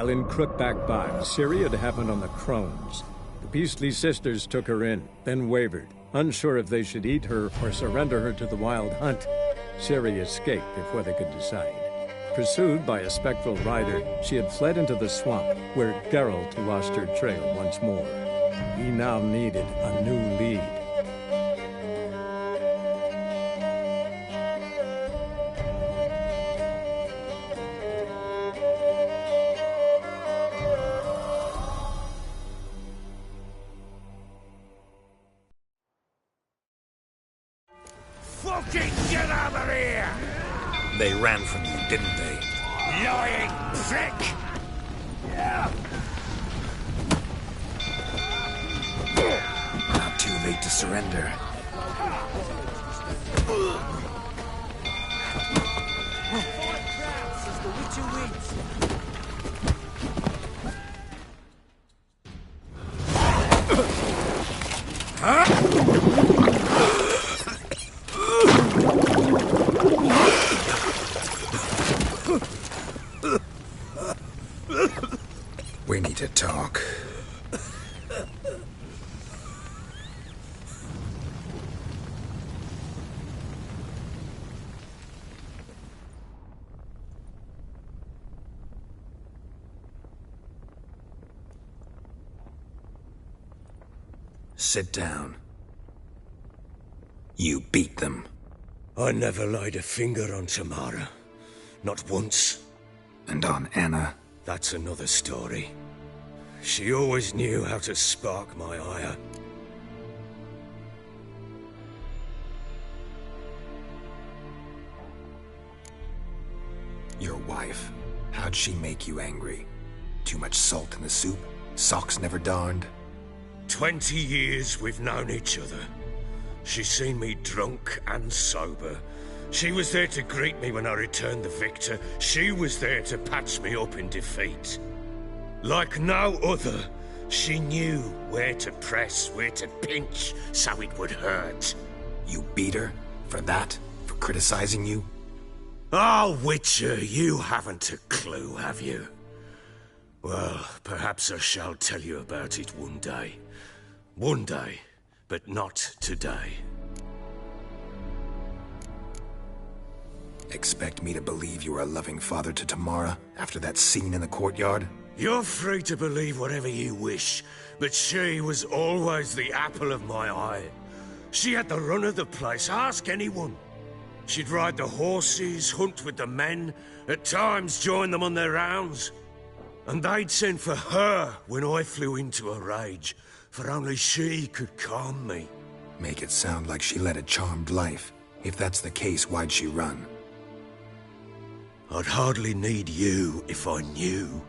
While in Crookback Bog, Ciri had happened on the Crones. The Beastly Sisters took her in, then wavered, unsure if they should eat her or surrender her to the Wild Hunt. Ciri escaped before they could decide. Pursued by a spectral rider, she had fled into the swamp, where Geralt lost her trail once more. He now needed a new lead. Fucking get out of here! They ran from you, didn't they? Lying prick! Not too late to surrender. We need to talk. Sit down. You beat them. I never laid a finger on Tamara. Not once. And on Anna? That's another story. She always knew how to spark my ire. Your wife. How'd she make you angry? Too much salt in the soup? Socks never darned? 20 years we've known each other. She's seen me drunk and sober. She was there to greet me when I returned the victor. She was there to patch me up in defeat. Like no other, she knew where to press, where to pinch, so it would hurt. You beat her? For that? For criticizing you? Oh, Witcher, you haven't a clue, have you? Well, perhaps I shall tell you about it one day. One day, but not today. Expect me to believe you were a loving father to Tamara after that scene in the courtyard? You're free to believe whatever you wish, but she was always the apple of my eye. She had the run of the place, ask anyone. She'd ride the horses, hunt with the men, at times join them on their rounds. And they'd send for her when I flew into a rage, for only she could calm me. Make it sound like she led a charmed life. If that's the case, why'd she run? I'd hardly need you if I knew.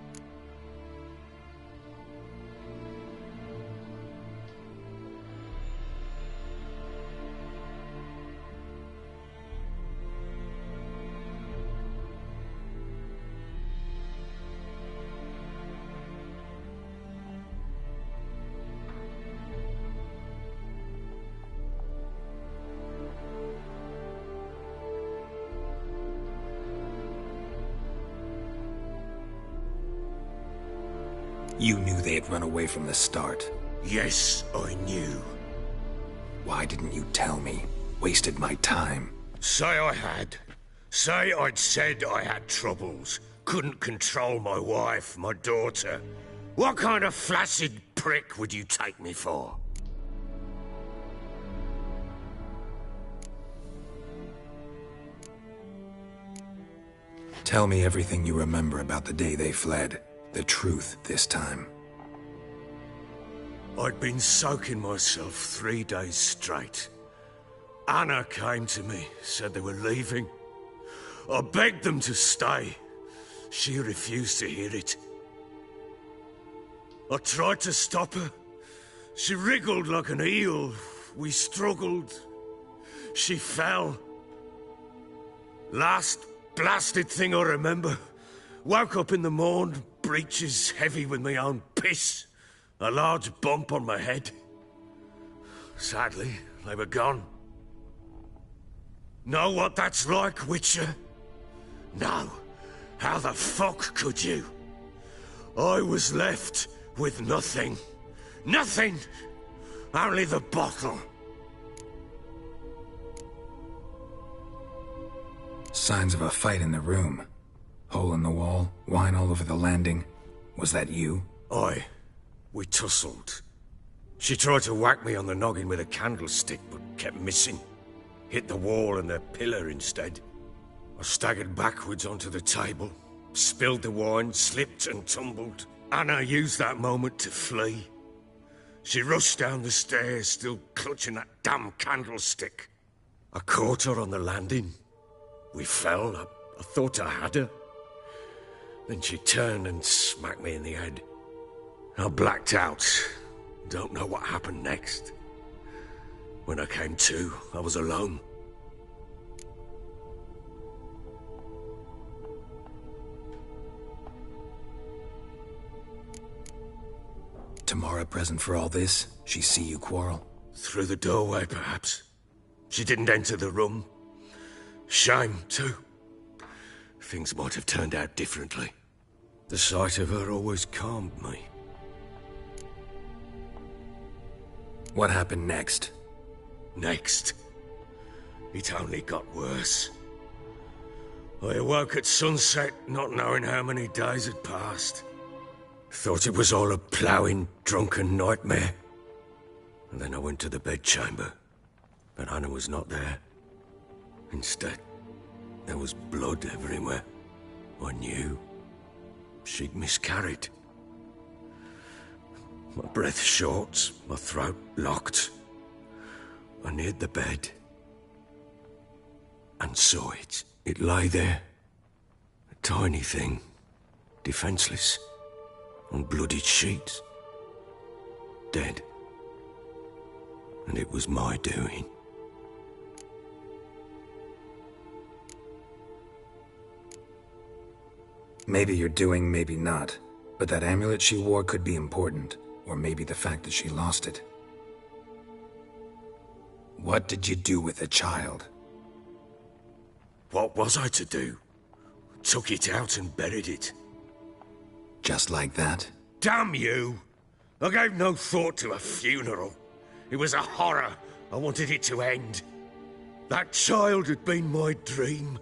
You knew they had run away from the start. Yes, I knew. Why didn't you tell me? Wasted my time. Say I had. Say I'd said I had troubles. Couldn't control my wife, my daughter. What kind of flaccid prick would you take me for? Tell me everything you remember about the day they fled. The truth this time. I'd been soaking myself 3 days straight. Anna came to me, said they were leaving. I begged them to stay. She refused to hear it. I tried to stop her. She wriggled like an eel. We struggled. She fell. Last blasted thing I remember. Woke up in the morn, breeches heavy with my own piss. A large bump on my head. Sadly, they were gone. Know what that's like, Witcher? No. How the fuck could you? I was left with nothing. Nothing! Only the bottle. Signs of a fight in the room. Hole in the wall, wine all over the landing. Was that you? We tussled. She tried to whack me on the noggin with a candlestick, but kept missing. Hit the wall and the pillar instead. I staggered backwards onto the table, spilled the wine, slipped and tumbled. Anna used that moment to flee. She rushed down the stairs, still clutching that damn candlestick. I caught her on the landing. We fell. I thought I had her. Then she turned and smacked me in the head. I blacked out. Don't know what happened next. When I came to, I was alone. Tamara present for all this? She see you quarrel? Through the doorway, perhaps. She didn't enter the room. Shame, too. Things might have turned out differently. The sight of her always calmed me. What happened next? Next? It only got worse. I awoke at sunset, not knowing how many days had passed. Thought it was all a ploughing, drunken nightmare. And then I went to the bedchamber, but Anna was not there. Instead, there was blood everywhere. I knew. She'd miscarried. My breath short, my throat locked. I neared the bed and saw it. It lay there, a tiny thing, defenseless, on bloodied sheets, dead. And it was my doing. Maybe you're doing, maybe not. But that amulet she wore could be important. Or maybe the fact that she lost it. What did you do with the child? What was I to do? Took it out and buried it. Just like that? Damn you! I gave no thought to a funeral. It was a horror. I wanted it to end. That child had been my dream.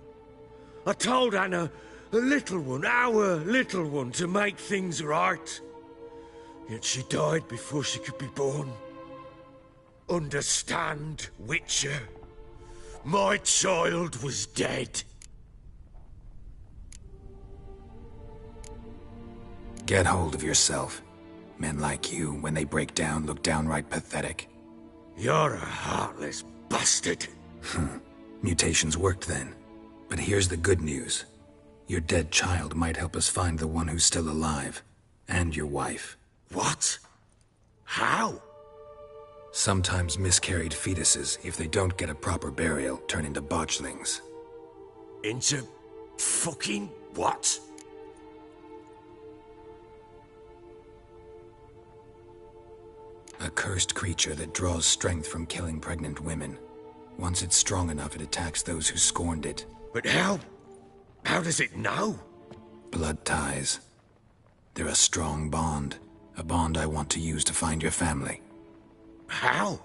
I told Anna, the little one, our little one, to make things right. Yet she died before she could be born. Understand, Witcher? My child was dead. Get hold of yourself. Men like you, when they break down, look downright pathetic. You're a heartless bastard. Mutations worked then. But here's the good news. Your dead child might help us find the one who's still alive. And your wife. What? How? Sometimes miscarried fetuses, if they don't get a proper burial, turn into botchlings. Into fucking what? A cursed creature that draws strength from killing pregnant women. Once it's strong enough, it attacks those who scorned it. But how? How does it know? Blood ties. They're a strong bond. A bond I want to use to find your family. How?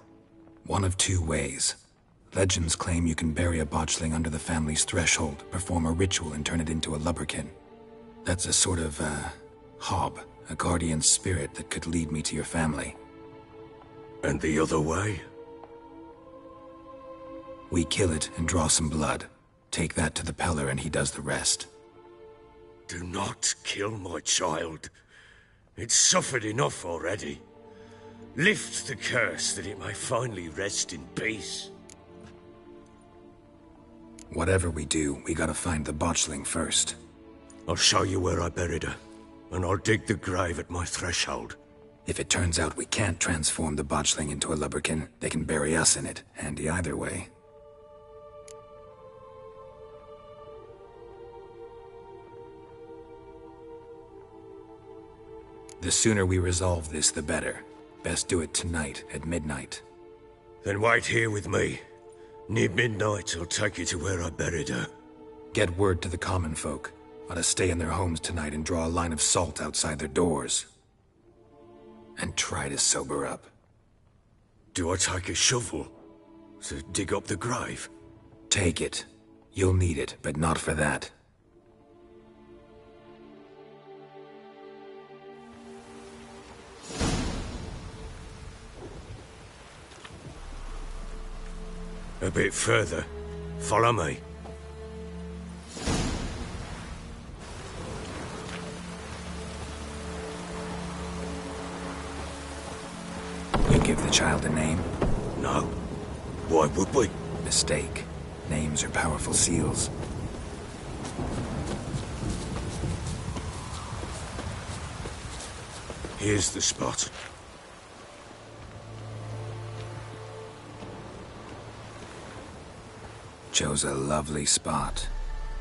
One of two ways. Legends claim you can bury a botchling under the family's threshold, perform a ritual and turn it into a lubberkin. That's a sort of, hob, a guardian spirit that could lead me to your family. And the other way? We kill it and draw some blood. Take that to the Peller and he does the rest. Do not kill my child. It's suffered enough already. Lift the curse that it may finally rest in peace. Whatever we do, we gotta find the botchling first. I'll show you where I buried her, and I'll dig the grave at my threshold. If it turns out we can't transform the botchling into a lubberkin, they can bury us in it. Handy either way. The sooner we resolve this, the better. Best do it tonight, at midnight. Then wait here with me. Near midnight, I'll take you to where I buried her. Get word to the common folk. ought to stay in their homes tonight and draw a line of salt outside their doors. And try to sober up. Do I take a shovel to dig up the grave? Take it. You'll need it, but not for that. A bit further. Follow me. You give the child a name? No. Why would we? Mistake. Names are powerful seals. Here's the spot. Chose a lovely spot.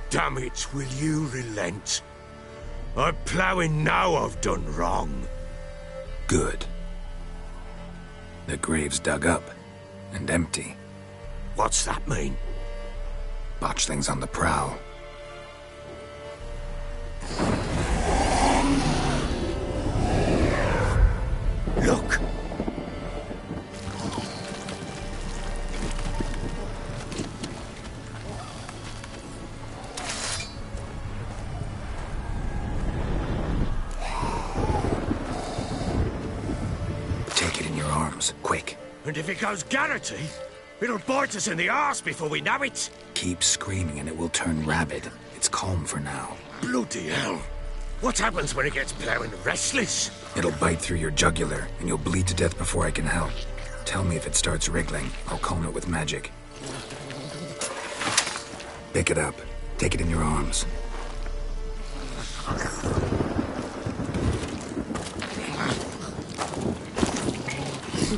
Damn it, will you relent? I'm ploughing now I've done wrong. Good. The grave's dug up and empty. What's that mean? Botchling's on the prowl. Look! Take it in your arms, quick. And if it goes Garrity, it'll bite us in the arse before we know it. Keep screaming and it will turn rabid. It's calm for now. Bloody hell. What happens when it gets ploughing restless? It'll bite through your jugular, and you'll bleed to death before I can help. Tell me if it starts wriggling. I'll calm it with magic. Pick it up. Take it in your arms.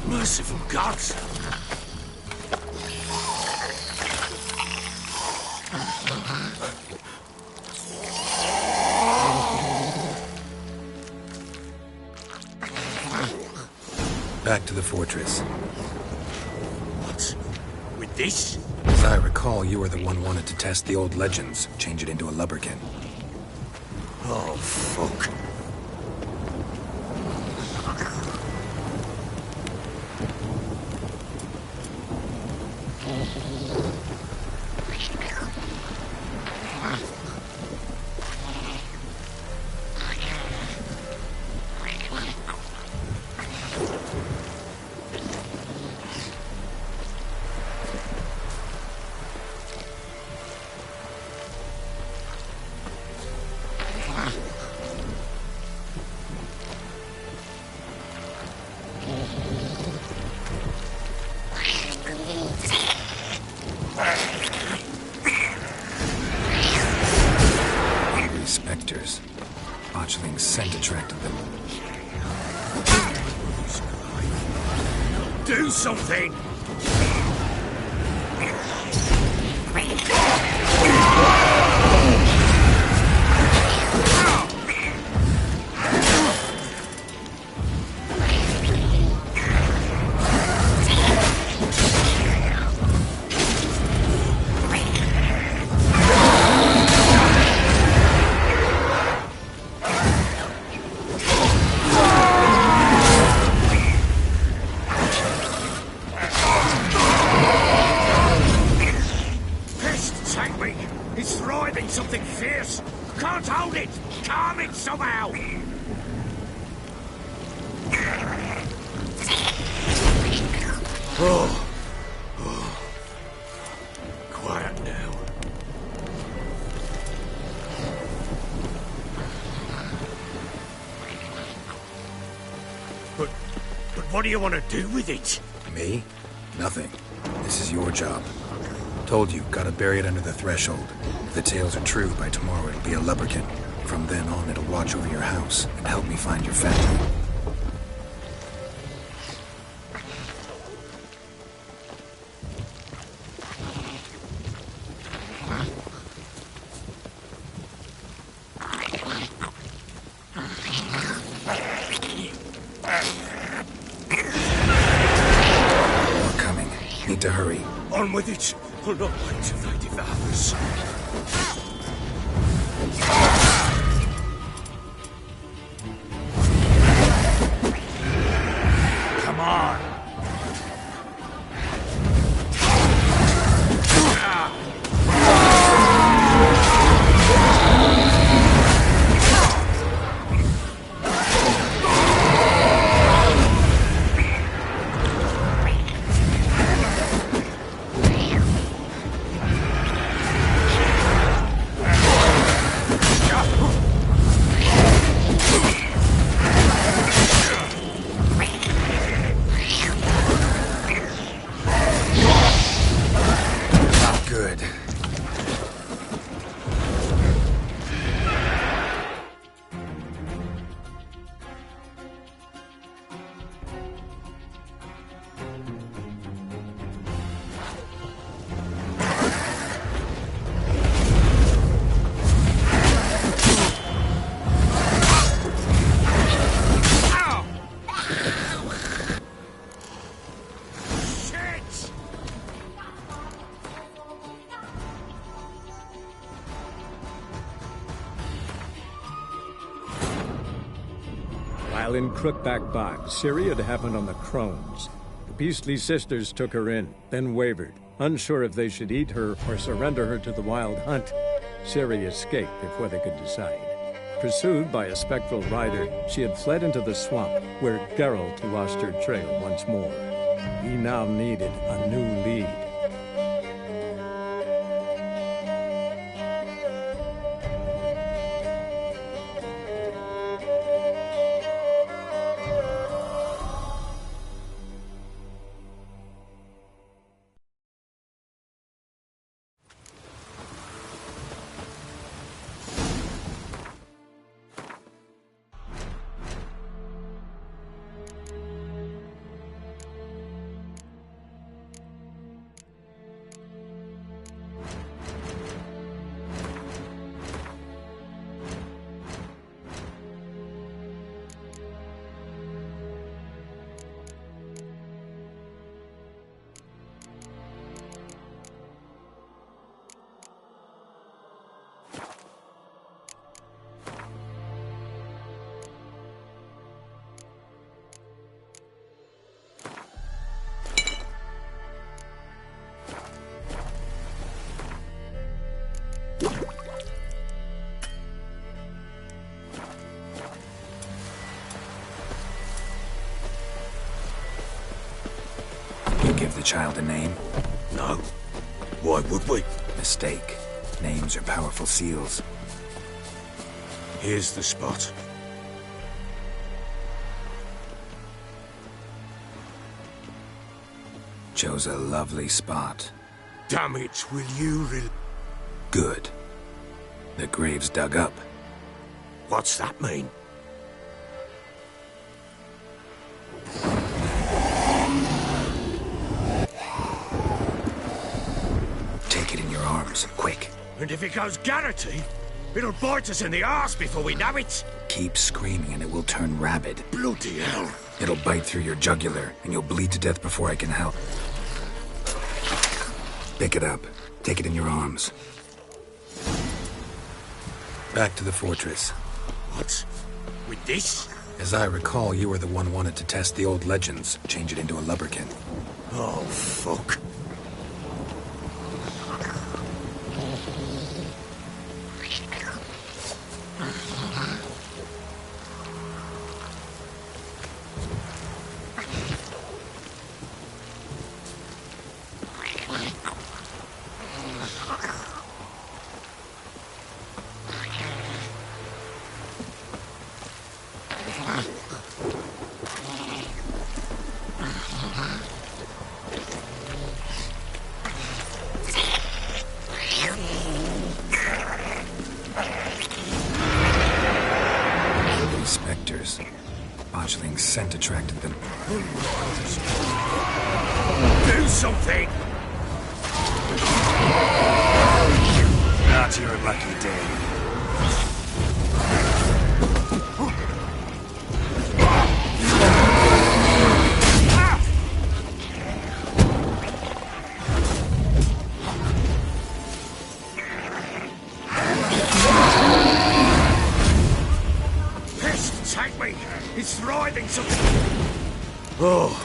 Merciful gods! Back to the fortress. What? With this? As I recall, you were the one wanted to test the old legends, change it into a lubberkin. Oh, fuck. Spectres. Botchling's scent attracted them. Do something! It's writhing something fierce! Can't hold it! Calm it somehow! Oh. Quiet now. But what do you want to do with it? Me? Nothing. This is your job. Told you, gotta bury it under the threshold. If the tales are true, by tomorrow it'll be a lubberkin. From then on, it'll watch over your house and help me find your family. More coming. Need to hurry. On with it! I'll not wait till they devour us. While in Crookback Bog, Ciri had happened on the Crones. The Beastly Sisters took her in, then wavered, unsure if they should eat her or surrender her to the Wild Hunt. Ciri escaped before they could decide. Pursued by a spectral rider, she had fled into the swamp, where Geralt lost her trail once more. He now needed a new lead. Give the child a name? No. Why would we? Mistake. Names are powerful seals. Here's the spot. Chose a lovely spot. Damn it, will you Good. The grave's dug up. What's that mean? Take it in your arms, quick. And if it goes Garrity, it'll bite us in the arse before we know it. Keep screaming and it will turn rabid. Bloody hell. It'll bite through your jugular, and you'll bleed to death before I can help. Pick it up. Take it in your arms. Back to the fortress. What? With this? As I recall, you were the one wanted to test the old legends, change it into a lubberkin. Oh, fuck. Spectres. Botchling's scent attracted them. Do something! Not your lucky day. Take me! It's writhing something! Oh.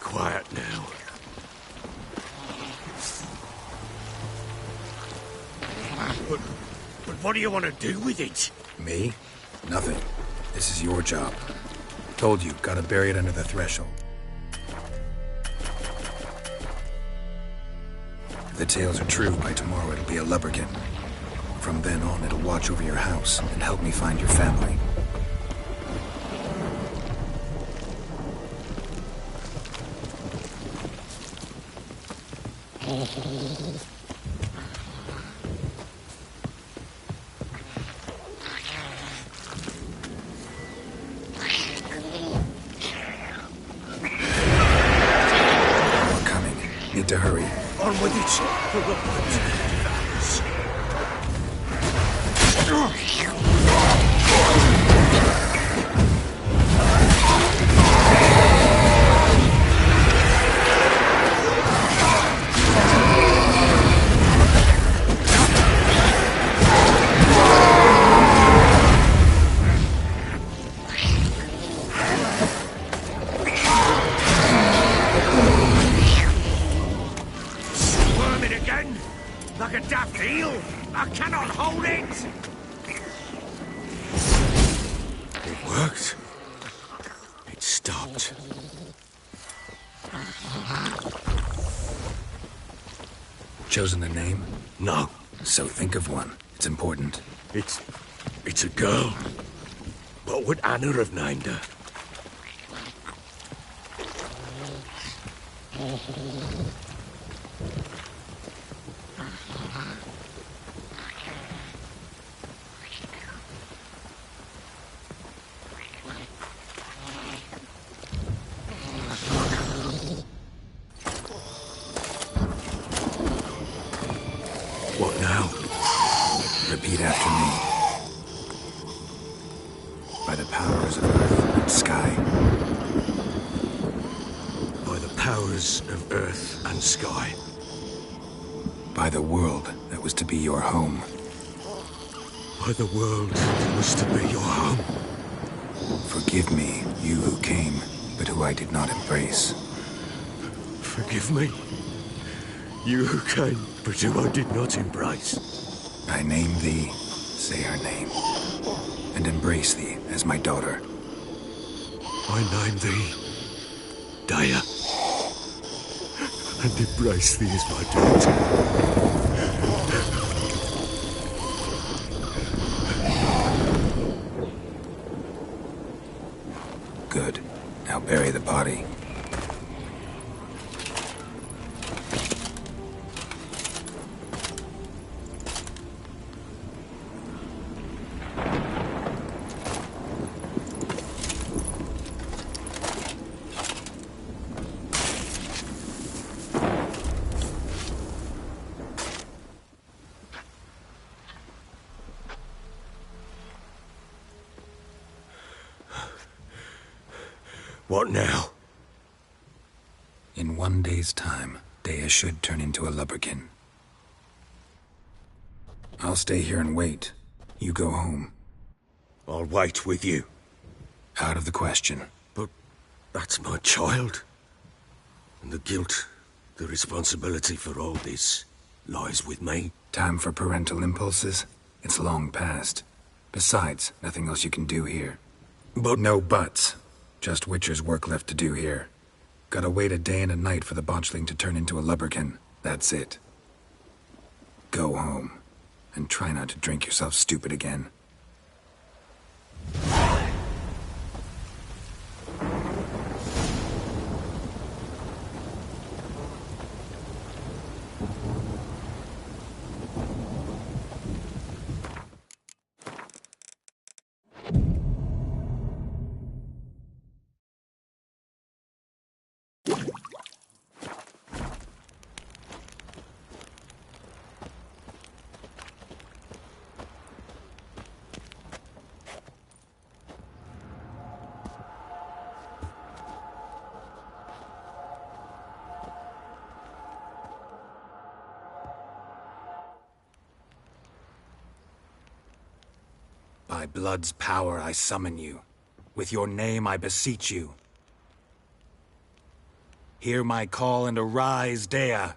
Quiet now. But what do you want to do with it? Me? Nothing. This is your job. Told you, gotta bury it under the threshold. If the tales are true, by tomorrow it'll be a lubberkin. From then on, it'll watch over your house and help me find your family. We're coming. Need to hurry. On with it! I cannot hold it! It worked. It stopped. Chosen a name? No. So think of one. It's important. It's a girl. What would Anna have named her? What now? Repeat after me. By the powers of earth and sky. By the powers of earth and sky. By the world that was to be your home. By the world that was to be your home. Forgive me, you who came, but who I did not embrace. Forgive me. You who came, but who I did not embrace. I name thee, say her name, and embrace thee as my daughter. I name thee Daya, and embrace thee as my daughter. Good. Now bury the body. What now? In 1 day's time, Daya should turn into a lubberkin. I'll stay here and wait. You go home. I'll wait with you. Out of the question. But that's my child. And the guilt, the responsibility for all this lies with me. Time for parental impulses? It's long past. Besides, nothing else you can do here. But No buts. Just Witcher's work left to do here. Gotta wait a day and a night for the botchling to turn into a lubberkin. That's it. Go home. And try not to drink yourself stupid again. By blood's power I summon you. With your name I beseech you. Hear my call and arise, Daya.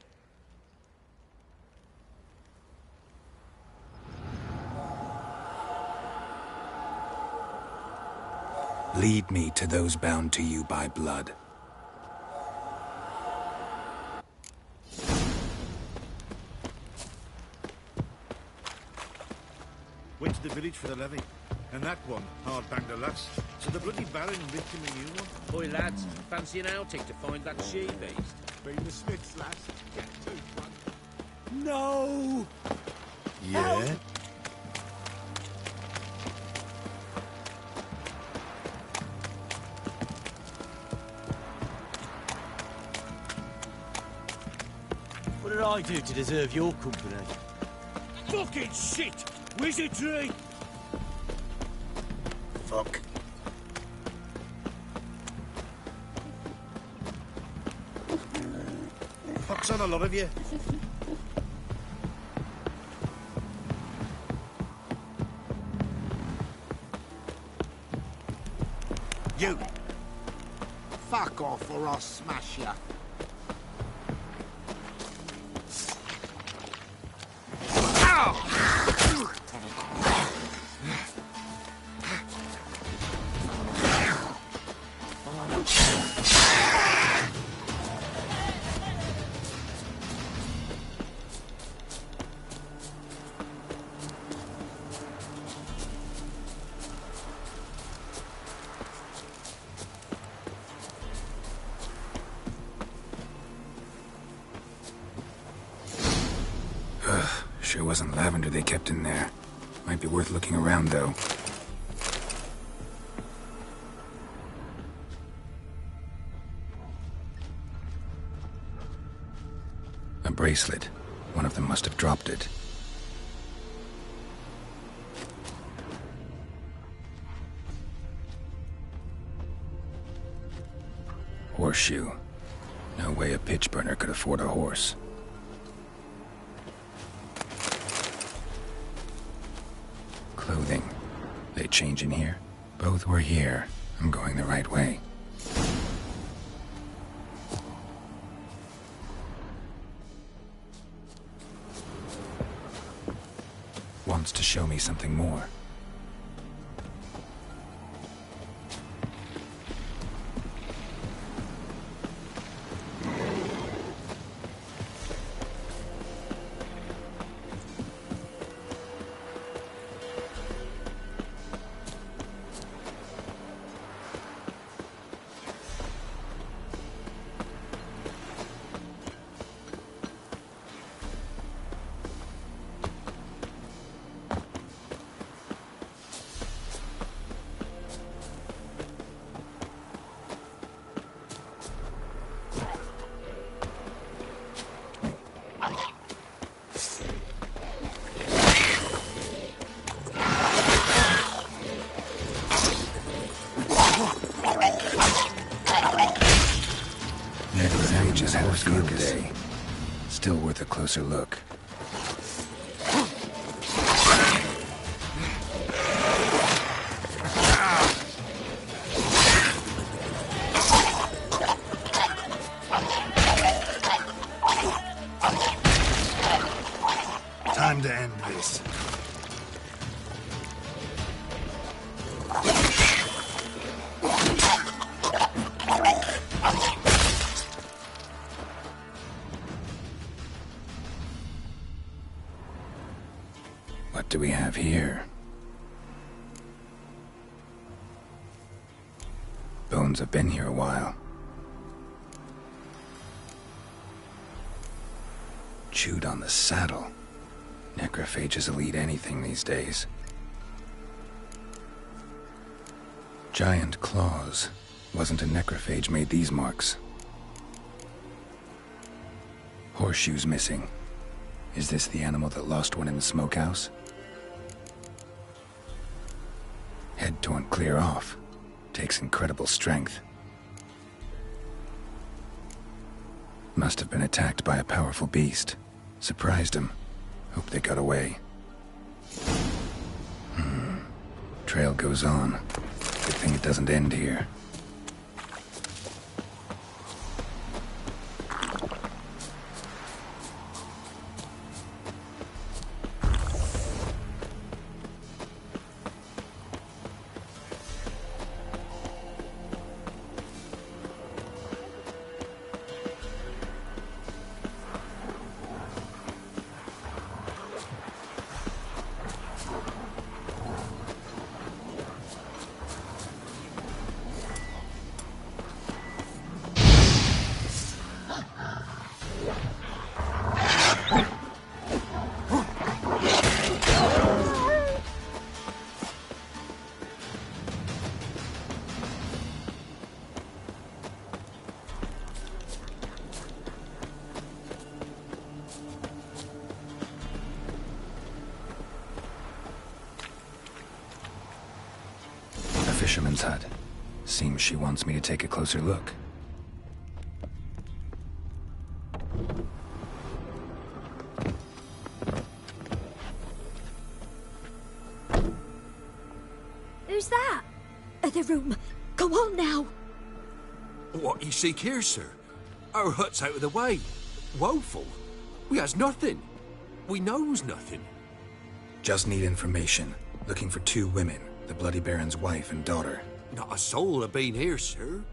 Lead me to those bound to you by blood. Went to the village for the levy, and that one hard banged a lass. So the bloody Baron ripped him a new one. Boy, lads, fancy an outing to find that she-beast? Bring the Smiths, lass. Get to one. no! Yeah? What did I do to deserve your company? Fucking shit! Wizardry! Fuck. Pox on a lot of you. You. Fuck off or I'll smash you. Ow! It wasn't lavender they kept in there. Might be worth looking around, though. A bracelet. One of them must have dropped it. Horseshoe. No way a pitch burner could afford a horse. Clothing. They change in here? Both were here. I'm going the right way. Wants to show me something more. Necrophages had a field day. Still worth a closer look. Time to end this. What do we have here? Bones have been here a while. Chewed on the saddle. Necrophages will eat anything these days. Giant claws. Wasn't a necrophage made these marks. Horseshoes missing. Is this the animal that lost one in the smokehouse? Head torn clear off. Takes incredible strength. Must have been attacked by a powerful beast. Surprised him. Hope they got away. Trail goes on. Good thing it doesn't end here. Fisherman's hut. Seems she wants me to take a closer look. Who's that? Other room. Go on now. What you seek here, sir? Our hut's out of the way. Woeful. We has nothing. We knows nothing. Just need information. Looking for 2 women. The Bloody Baron's wife and daughter. Not a soul have been here, sir.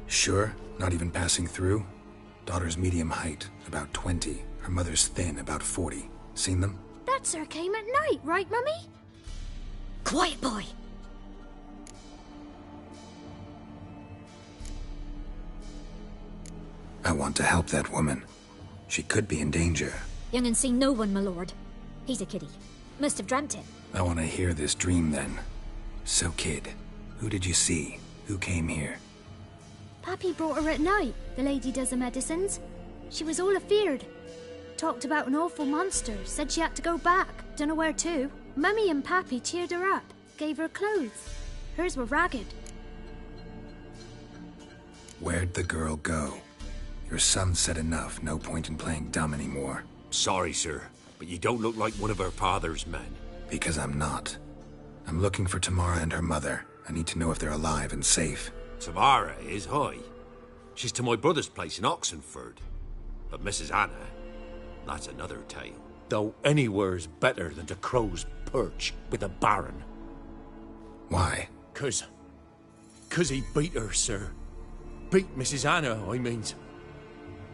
Sure? Not even passing through? Daughter's medium height, about 20. Her mother's thin, about 40. Seen them? That sir came at night, right, Mummy? Quiet, boy. I want to help that woman. She could be in danger. Young and seen no one, my lord. He's a kiddie. Must have dreamt it. I want to hear this dream then. So, kid, who did you see? Who came here? Pappy brought her at night, the lady does the medicines. She was all afeared. Talked about an awful monster, said she had to go back, dunno where to. Mummy and Pappy cheered her up, gave her clothes. Hers were ragged. Where'd the girl go? Your son said enough, no point in playing dumb anymore. Sorry, sir, but you don't look like one of her father's men. Because I'm not. I'm looking for Tamara and her mother. I need to know if they're alive and safe. Tamara is, hi. She's to my brother's place in Oxenford. But Mrs. Anna, that's another tale. Though anywhere's better than to Crow's Perch with a baron. Why? 'Cause he beat her, sir. Beat Mrs. Anna, I means.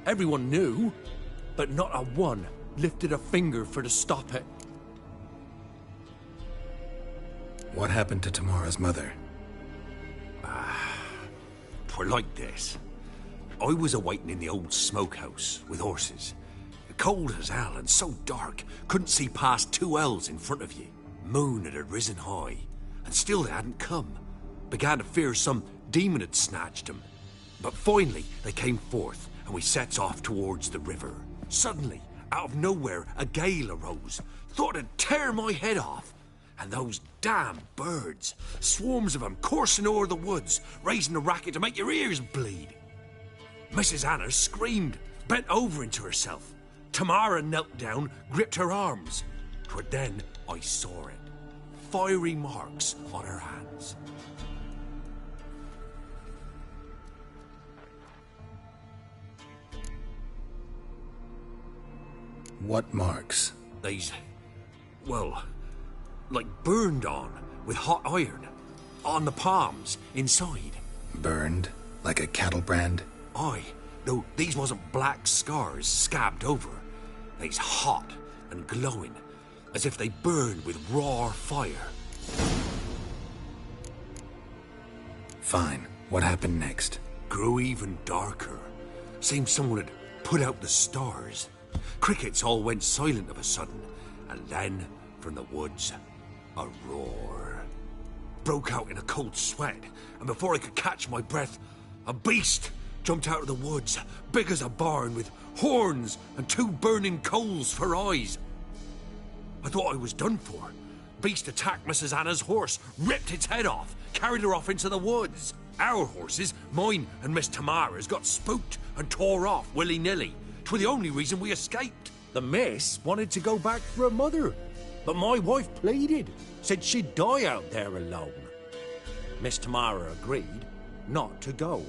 Everyone knew, but not a one lifted a finger for to stop it. What happened to Tamara's mother? 'Twere like this. I was awaiting in the old smokehouse with horses. Cold as hell and so dark, couldn't see past 2 ells in front of you. Moon had risen high, and still they hadn't come. Began to fear some demon had snatched them. But finally they came forth, and we sets off towards the river. Suddenly, out of nowhere, a gale arose. Thought it'd tear my head off. And those damn birds, swarms of them coursing o'er the woods, raising a racket to make your ears bleed. Mrs. Anna screamed, bent over into herself. Tamara knelt down, gripped her arms. 'Twere then I saw it. Fiery marks on her hands. What marks? They's, well, like burned on with hot iron. On the palms, inside. Burned? Like a cattle brand? Aye, though these wasn't black scars scabbed over. They's hot and glowing, as if they burned with raw fire. Fine. What happened next? Grew even darker. Seemed someone had put out the stars. Crickets all went silent of a sudden, and then, from the woods, a roar. Broke out in a cold sweat, and before I could catch my breath, a beast jumped out of the woods, big as a barn, with horns and 2 burning coals for eyes. I thought I was done for. Beast attacked Mrs. Anna's horse, ripped its head off, carried her off into the woods. Our horses, mine and Miss Tamara's, got spooked and tore off willy-nilly. 'Twere the only reason we escaped. The miss wanted to go back for her mother, but my wife pleaded, said she'd die out there alone. Miss Tamara agreed not to go.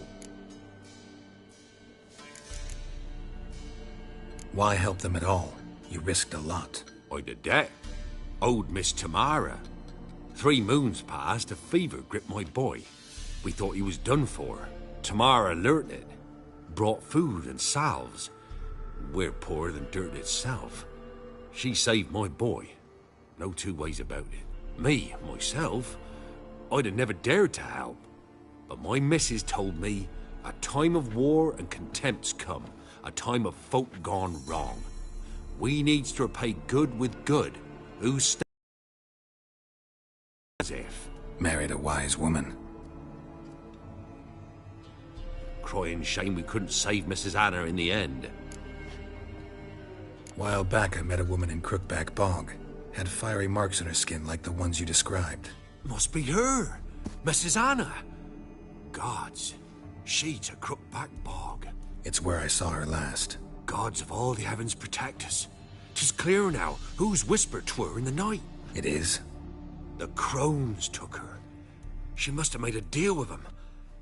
Why help them at all? You risked a lot. I'd a debt. Owed Miss Tamara. 3 moons passed, a fever gripped my boy. We thought he was done for. Tamara learnt it. Brought food and salves. We're poorer than dirt itself. She saved my boy. No 2 ways about it. Me, myself, I'd have never dared to help. But my missus told me a time of war and contempt's come. A time of folk gone wrong. We needs to repay good with good. Who stands as if? Married a wise woman. Crying shame we couldn't save Mrs. Anna in the end. While back I met a woman in Crookback Bog. Had fiery marks on her skin like the ones you described. Must be her, Mrs. Anna. Gods, she to Crookback Bog. It's where I saw her last. Gods of all the heavens protect us. 'Tis clear now whose whisper 'twere in the night. It is? The crones took her. She must have made a deal with them.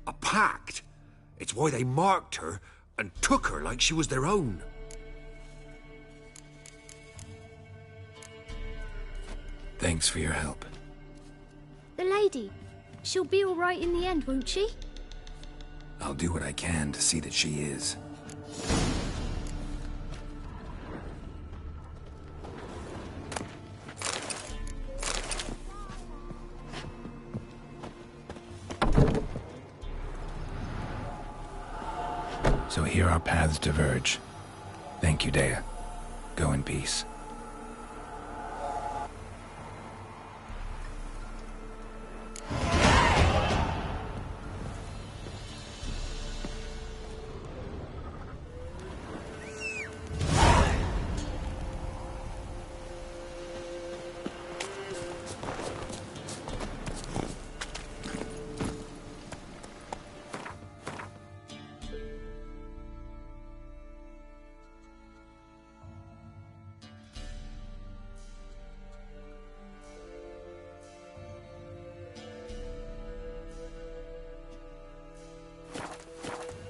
A pact. It's why they marked her and took her like she was their own. Thanks for your help. The lady. She'll be all right in the end, won't she? I'll do what I can to see that she is. So here our paths diverge. Thank you, Dea. Go in peace.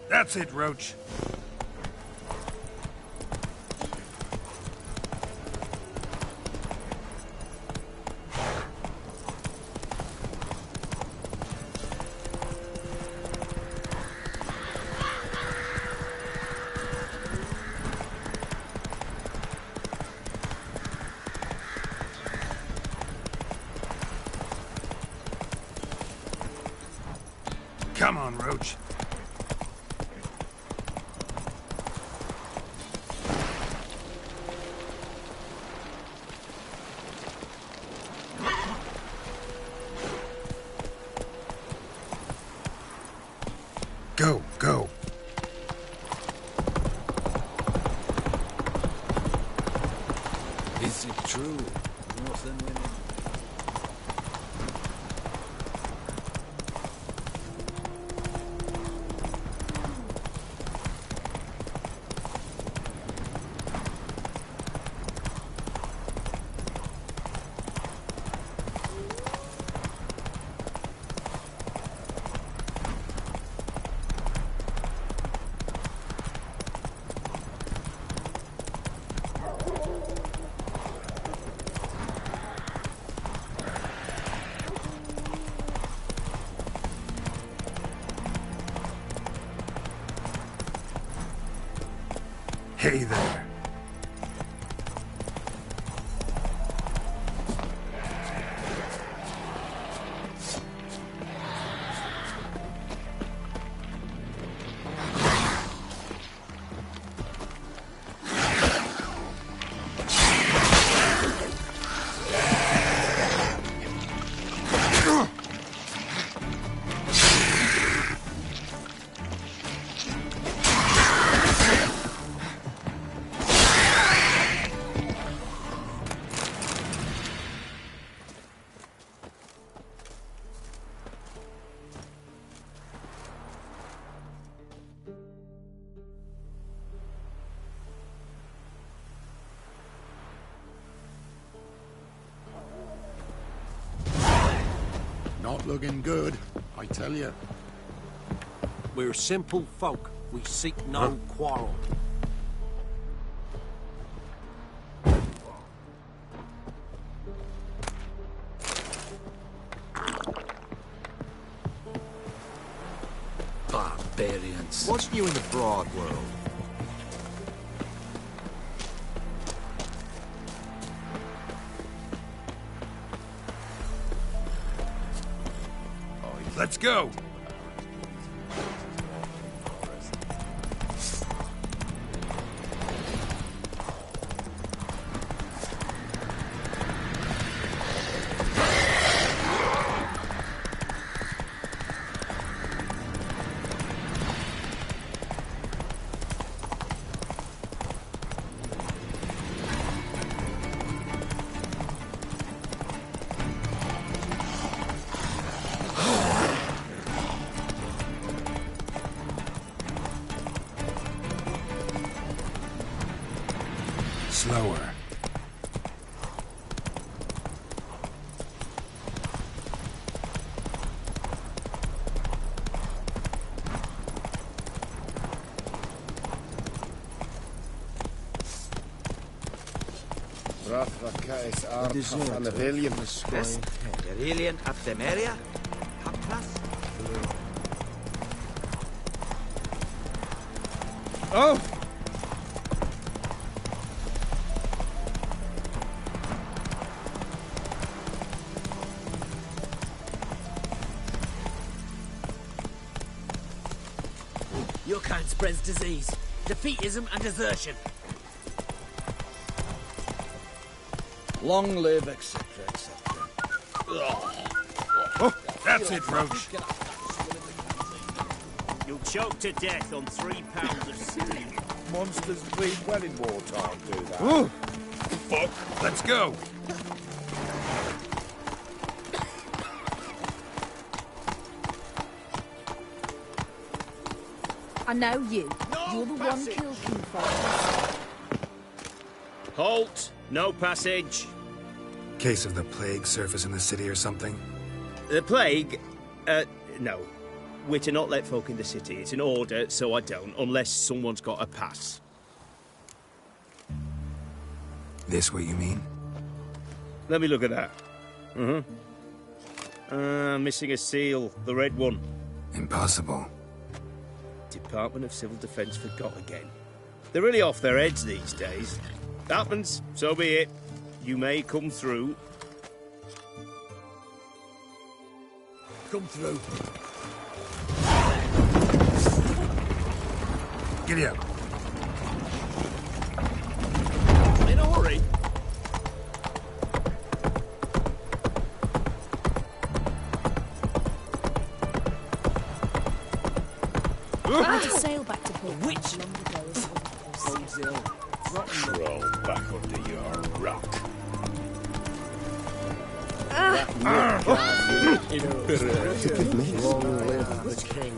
That's it, Roach. Come on, Roach. Go, go. Is it true? Northland women. Hey there. Not looking good, I tell you. We're simple folk. We seek no quarrel. Barbarians. What's new in the broad world? Let's go. Slower. Aurelian of Temeria? Haplas? Oh! Your kind spreads disease, defeatism and desertion. Long live, etc., etc. Oh, that's it, Roach. You'll choke to death on 3 pounds of silly. Monsters bleed well in wartime, do they? Ooh. Fuck. Let's go. I know you. You're the one killed Kingfisher. Halt! No passage. Case of the plague surface in the city or something? The plague? No. we're to not let folk in the city. It's an order, so I don't, unless someone's got a pass. This what you mean? Let me look at that. Missing a seal, the red one. Impossible. Department of Civil Defence forgot again. They're really off their heads these days. Happens, so be it. You may come through. Come through. Giddy up. In a hurry. I had to sail back to port. Which? Roll back under your rock. Long live the king.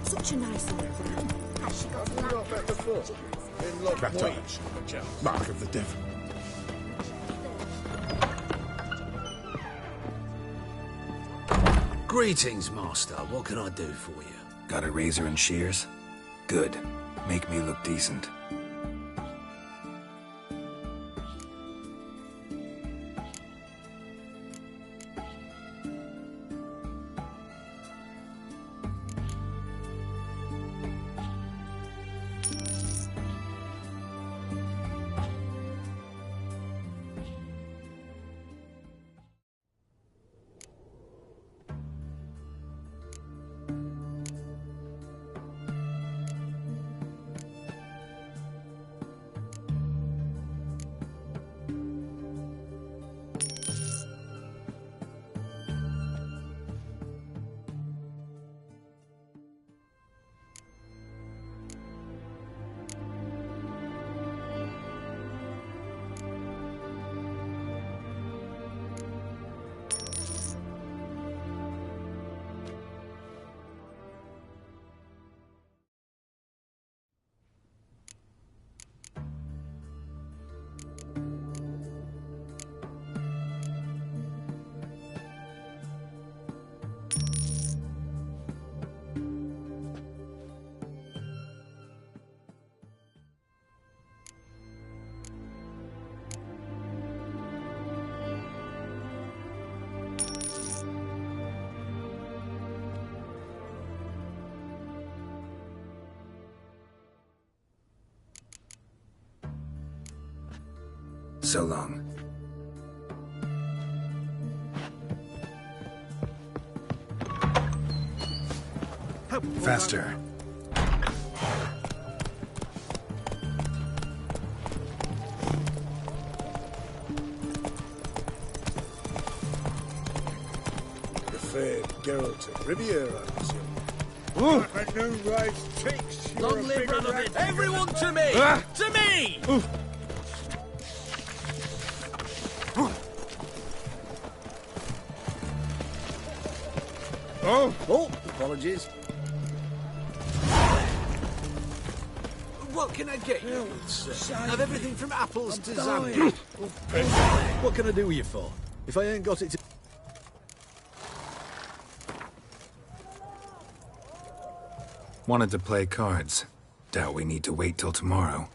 Such a nice old man. Mark of the devil. Greetings, master. What can I do for you? Got a razor and shears? Good. Make me look decent. So long. Faster. The fair Geralt of Riviera, I presume. A new rise takes. Long live Radovid! Everyone to me! To me! Oh, apologies. What can I get you? Have everything from apples to Zambia. What can I do with you for? If I ain't got it to... Wanted to play cards. Doubt we need to wait till tomorrow.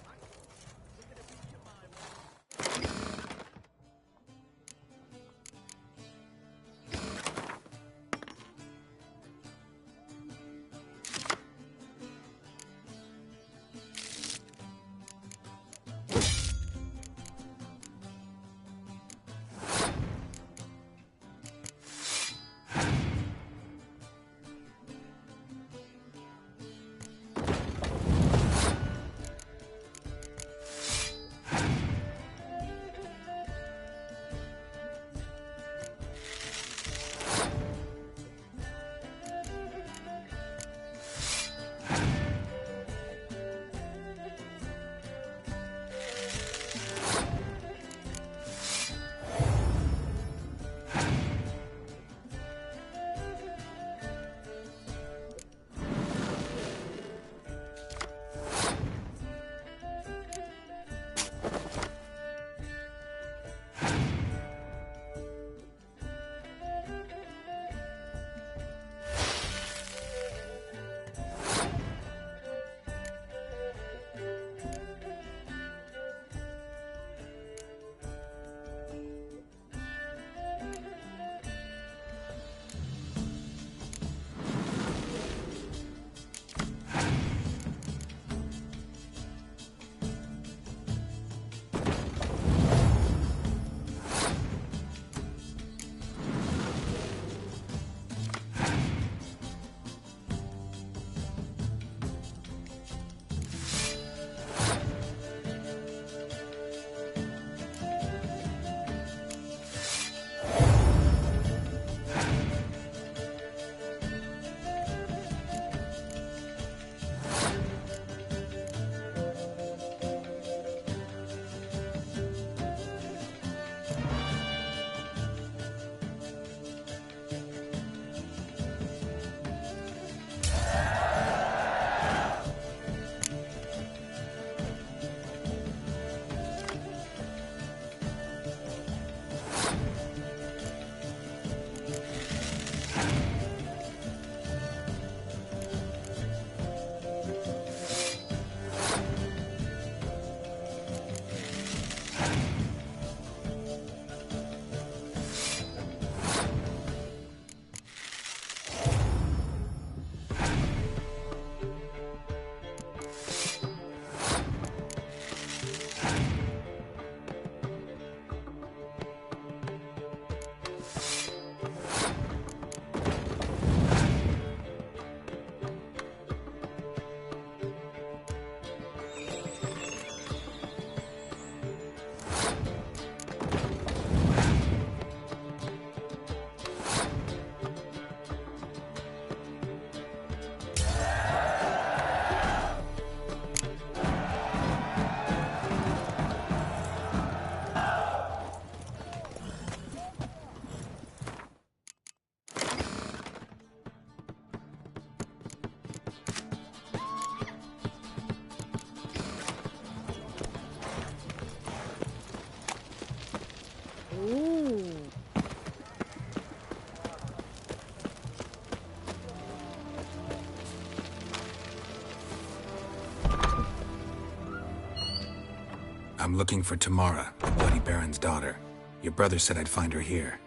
I'm looking for Tamara, the Bloody Baron's daughter. Your brother said I'd find her here.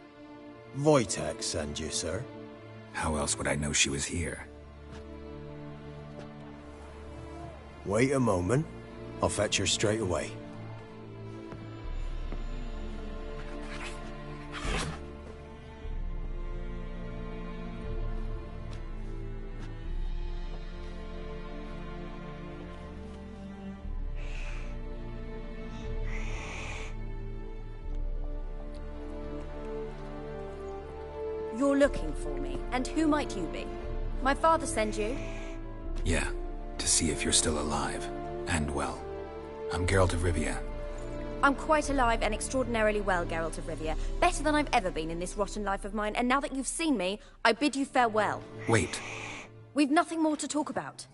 Wojtek sent you, sir. How else would I know she was here? Wait a moment. I'll fetch her straight away. You're looking for me, and who might you be? My father sent you? Yeah, to see if you're still alive. And well. I'm Geralt of Rivia. I'm quite alive and extraordinarily well, Geralt of Rivia. Better than I've ever been in this rotten life of mine, and now that you've seen me, I bid you farewell. Wait. We've nothing more to talk about.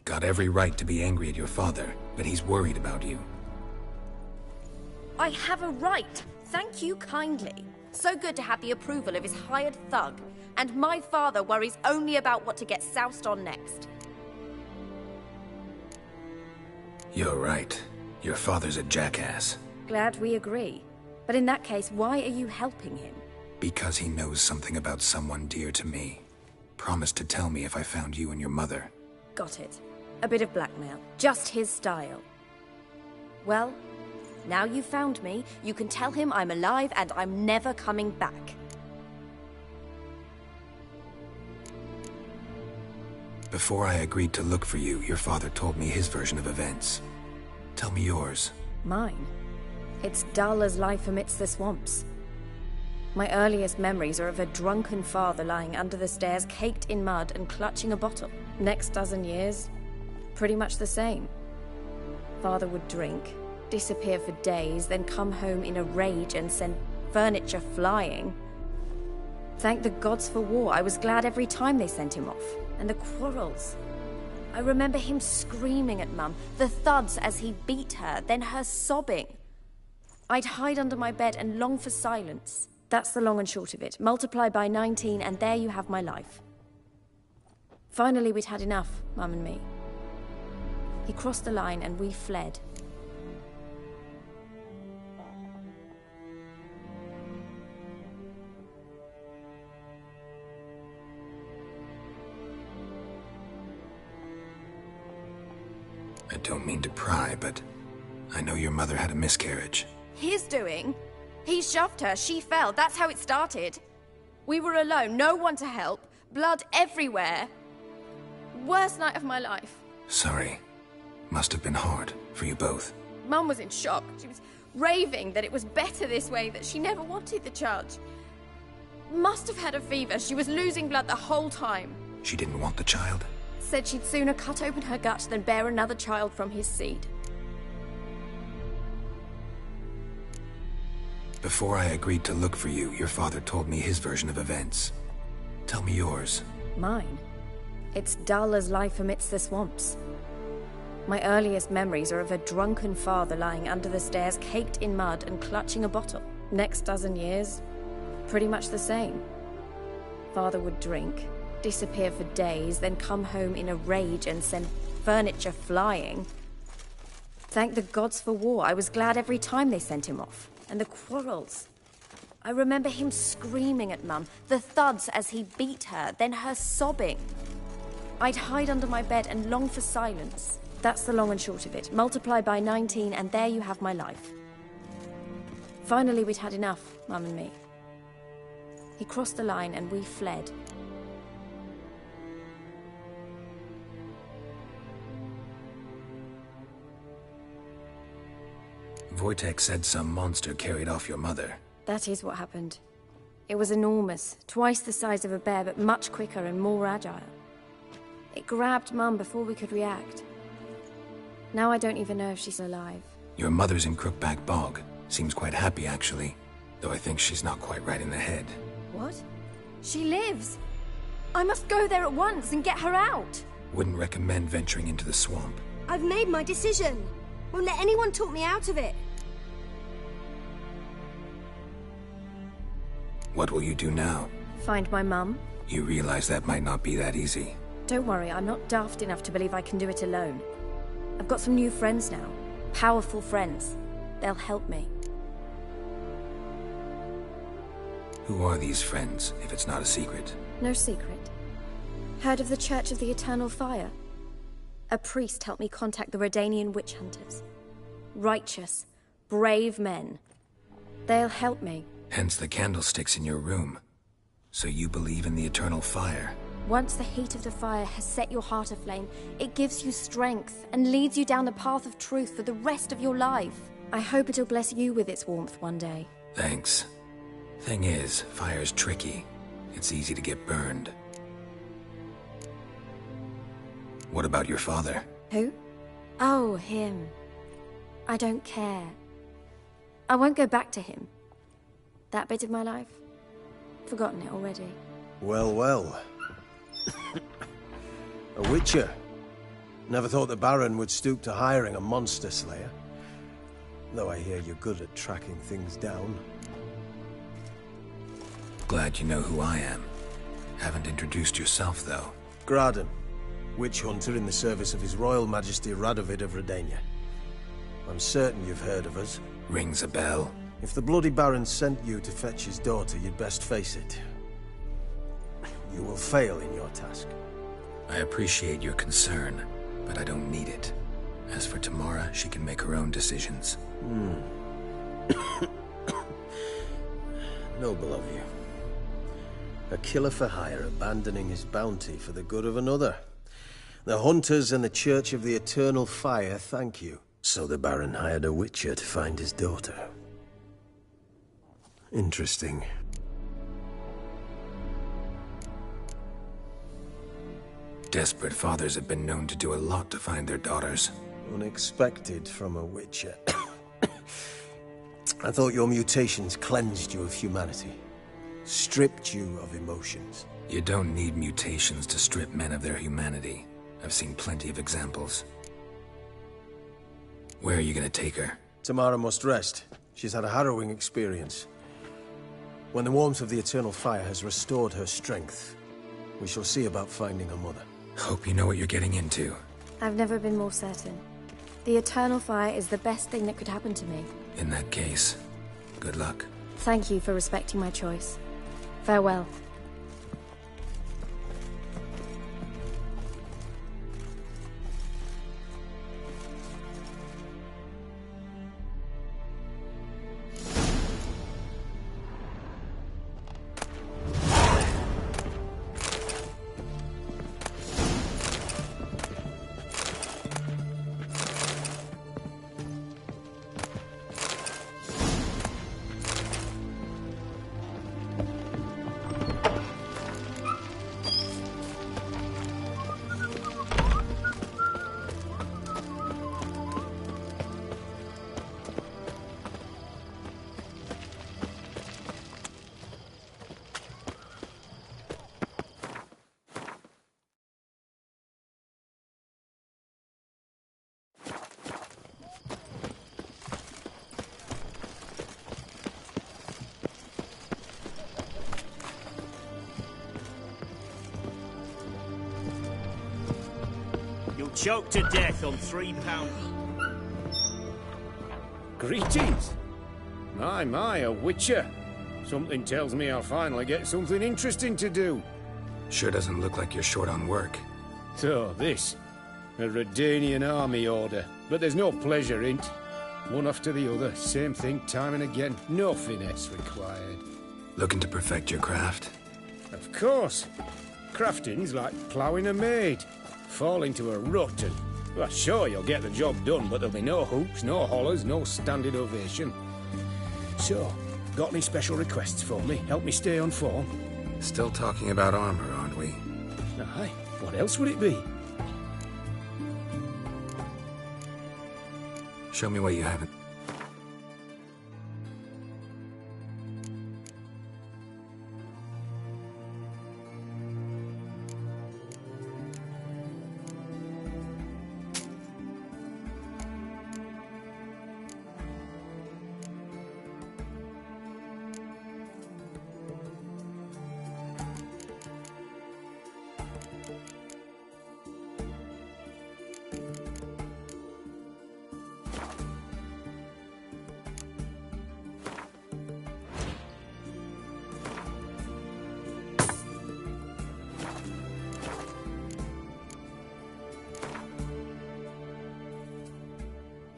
Got every right to be angry at your father, but he's worried about you. I have a right. Thank you kindly. So good to have the approval of his hired thug. And my father worries only about what to get soused on next. You're right. Your father's a jackass. Glad we agree. But in that case, why are you helping him? Because he knows something about someone dear to me. Promised to tell me if I found you and your mother. Got it. A bit of blackmail. Just his style. Well, now you've found me, you can tell him I'm alive and I'm never coming back. Before I agreed to look for you, your father told me his version of events. Tell me yours. Mine? It's dull as life amidst the swamps. My earliest memories are of a drunken father lying under the stairs, caked in mud and clutching a bottle. Next dozen years, pretty much the same. Father would drink, disappear for days, then come home in a rage and send furniture flying. Thank the gods for war. I was glad every time they sent him off. And the quarrels. I remember him screaming at Mum, the thuds as he beat her, then her sobbing. I'd hide under my bed and long for silence. That's the long and short of it. Multiply by 19 and there you have my life. Finally, we'd had enough, Mum and me. He crossed the line and we fled. I don't mean to pry, but I know your mother had a miscarriage. His doing? He shoved her, she fell, that's how it started. We were alone, no one to help, blood everywhere. Worst night of my life. Sorry. Must have been hard for you both. Mum was in shock. She was raving that it was better this way, that she never wanted the child. Must have had a fever, she was losing blood the whole time. She didn't want the child? Said she'd sooner cut open her gut than bear another child from his seed. Before I agreed to look for you, your father told me his version of events. Tell me yours. Mine? It's dull as life amidst the swamps. My earliest memories are of a drunken father lying under the stairs, caked in mud and clutching a bottle. Next dozen years, pretty much the same. Father would drink, disappear for days, then come home in a rage and send furniture flying. Thank the gods for war. I was glad every time they sent him off. And the quarrels. I remember him screaming at Mum, the thuds as he beat her, then her sobbing. I'd hide under my bed and long for silence. That's the long and short of it. Multiply by 19 and there you have my life. Finally, we'd had enough, Mum and me. He crossed the line and we fled. Wojtek said some monster carried off your mother. That is what happened. It was enormous, twice the size of a bear, but much quicker and more agile. It grabbed Mum before we could react. Now I don't even know if she's alive. Your mother's in Crookback Bog. Seems quite happy, actually. Though I think she's not quite right in the head. What? She lives! I must go there at once and get her out! Wouldn't recommend venturing into the swamp. I've made my decision. Won't let anyone talk me out of it. What will you do now? Find my mum. You realize that might not be that easy. Don't worry, I'm not daft enough to believe I can do it alone. I've got some new friends now. Powerful friends. They'll help me. Who are these friends, if it's not a secret? No secret. Heard of the Church of the Eternal Fire? A priest helped me contact the Redanian witch hunters. Righteous, brave men. They'll help me. Hence the candlesticks in your room. So you believe in the eternal fire? Once the heat of the fire has set your heart aflame, it gives you strength and leads you down the path of truth for the rest of your life. I hope it'll bless you with its warmth one day. Thanks. Thing is, fire's tricky. It's easy to get burned. What about your father? Who? Oh, him. I don't care. I won't go back to him. That bit of my life? Forgotten it already. Well, well. A witcher. Never thought the Baron would stoop to hiring a monster slayer. Though I hear you're good at tracking things down. Glad you know who I am. Haven't introduced yourself, though. Graden, witch hunter in the service of His Royal Majesty Radovid of Redania. I'm certain you've heard of us. Rings a bell. If the Bloody Baron sent you to fetch his daughter, you'd best face it. You will fail in your task. I appreciate your concern, but I don't need it. As for Tamara, she can make her own decisions. Noble of you. A killer for hire abandoning his bounty for the good of another. The Hunters and the Church of the Eternal Fire thank you. So the Baron hired a witcher to find his daughter. Interesting. Desperate fathers have been known to do a lot to find their daughters. Unexpected from a witcher. I thought your mutations cleansed you of humanity. Stripped you of emotions. You don't need mutations to strip men of their humanity. I've seen plenty of examples. Where are you gonna take her? Tamara must rest. She's had a harrowing experience. When the warmth of the Eternal Fire has restored her strength, we shall see about finding her mother. Hope you know what you're getting into. I've never been more certain. The Eternal Fire is the best thing that could happen to me. In that case, good luck. Thank you for respecting my choice. Farewell. Choked to death on £3. Greetings. My, a witcher. Something tells me I'll finally get something interesting to do. Sure doesn't look like you're short on work. So, this. A Redanian army order. But there's no pleasure in it. One after the other, same thing time and again. No finesse required. Looking to perfect your craft? Of course. Crafting's like ploughing a maid. Fall into a rut and... Well, sure, you'll get the job done, but there'll be no hoops, no hollers, no standing ovation. So, got any special requests for me? Help me stay on form? Still talking about armor, aren't we? Aye. What else would it be? Show me what you haven't.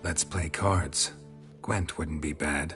Let's play cards. Gwent wouldn't be bad.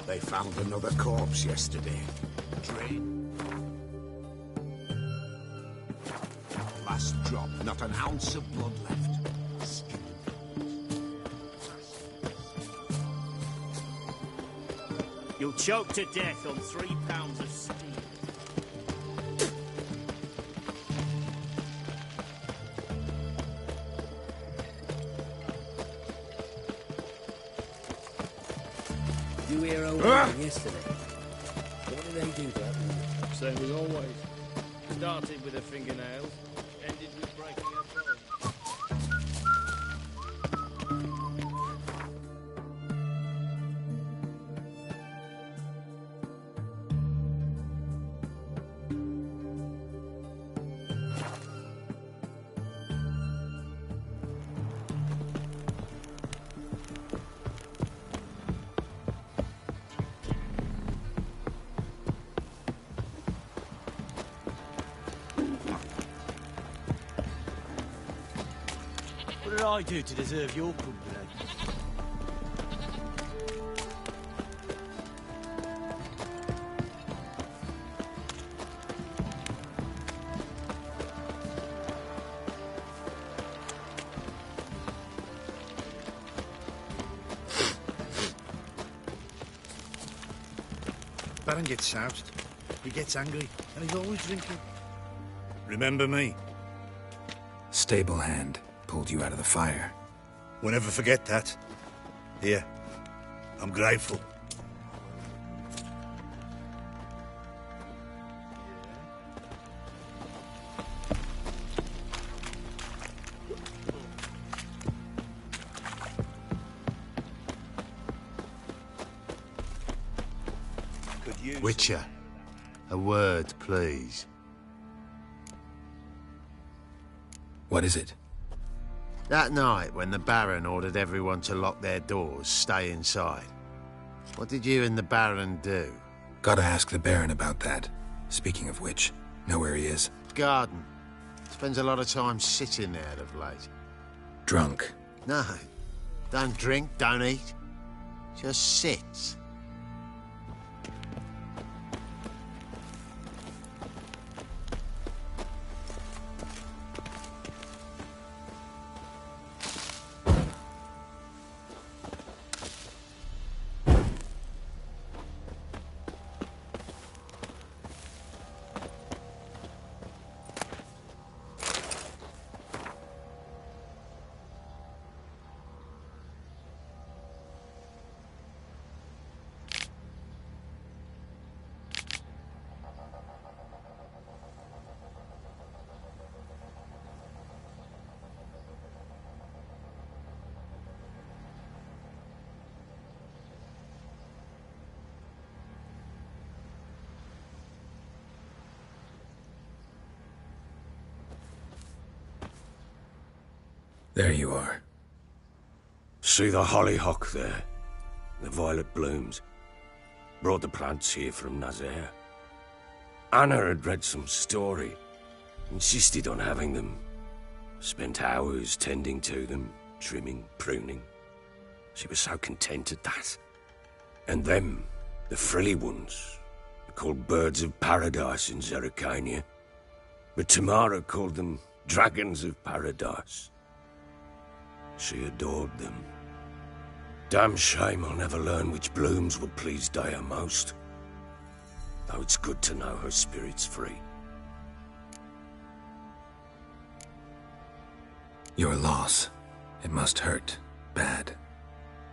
They found another corpse yesterday. Last drop, not an ounce of blood left. You'll choke to death on 3 pounds of steel. You hear old man yesterday? What did they do to that woman? Same as always. Started with her fingernails, ended with breaking her bone. What did I do to deserve your company? Baron gets soused. He gets angry, and he's always drinking. Remember me? Stable hand pulled you out of the fire. We'll never forget that. Here, I'm grateful. Witcher, a word, please. What is it? That night, when the Baron ordered everyone to lock their doors, stay inside, what did you and the Baron do? Gotta ask the Baron about that. Speaking of which, know where he is? Garden. Spends a lot of time sitting there of late. Drunk. No. Don't drink, don't eat. Just sits. There you are. See the hollyhock there? The violet blooms. Brought the plants here from Nazaire. Anna had read some story. Insisted on having them. Spent hours tending to them, trimming, pruning. She was so content at that. And them, the frilly ones, are called birds of paradise in Zerrikania. But Tamara called them dragons of paradise. She adored them. Damn shame I'll never learn which blooms would please Daya most. Though it's good to know her spirit's free. Your loss. It must hurt. Bad.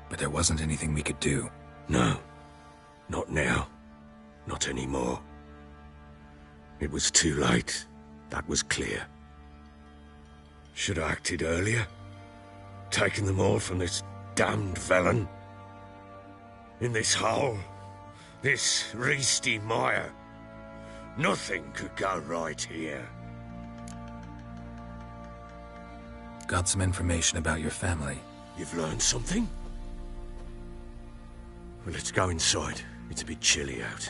But there wasn't anything we could do. No. Not now. Not anymore. It was too late. That was clear. Should have acted earlier. Taken them all from this damned Velen. In this hole. This reesty mire. Nothing could go right here. Got some information about your family. You've learned something? Well, let's go inside. It's a bit chilly out.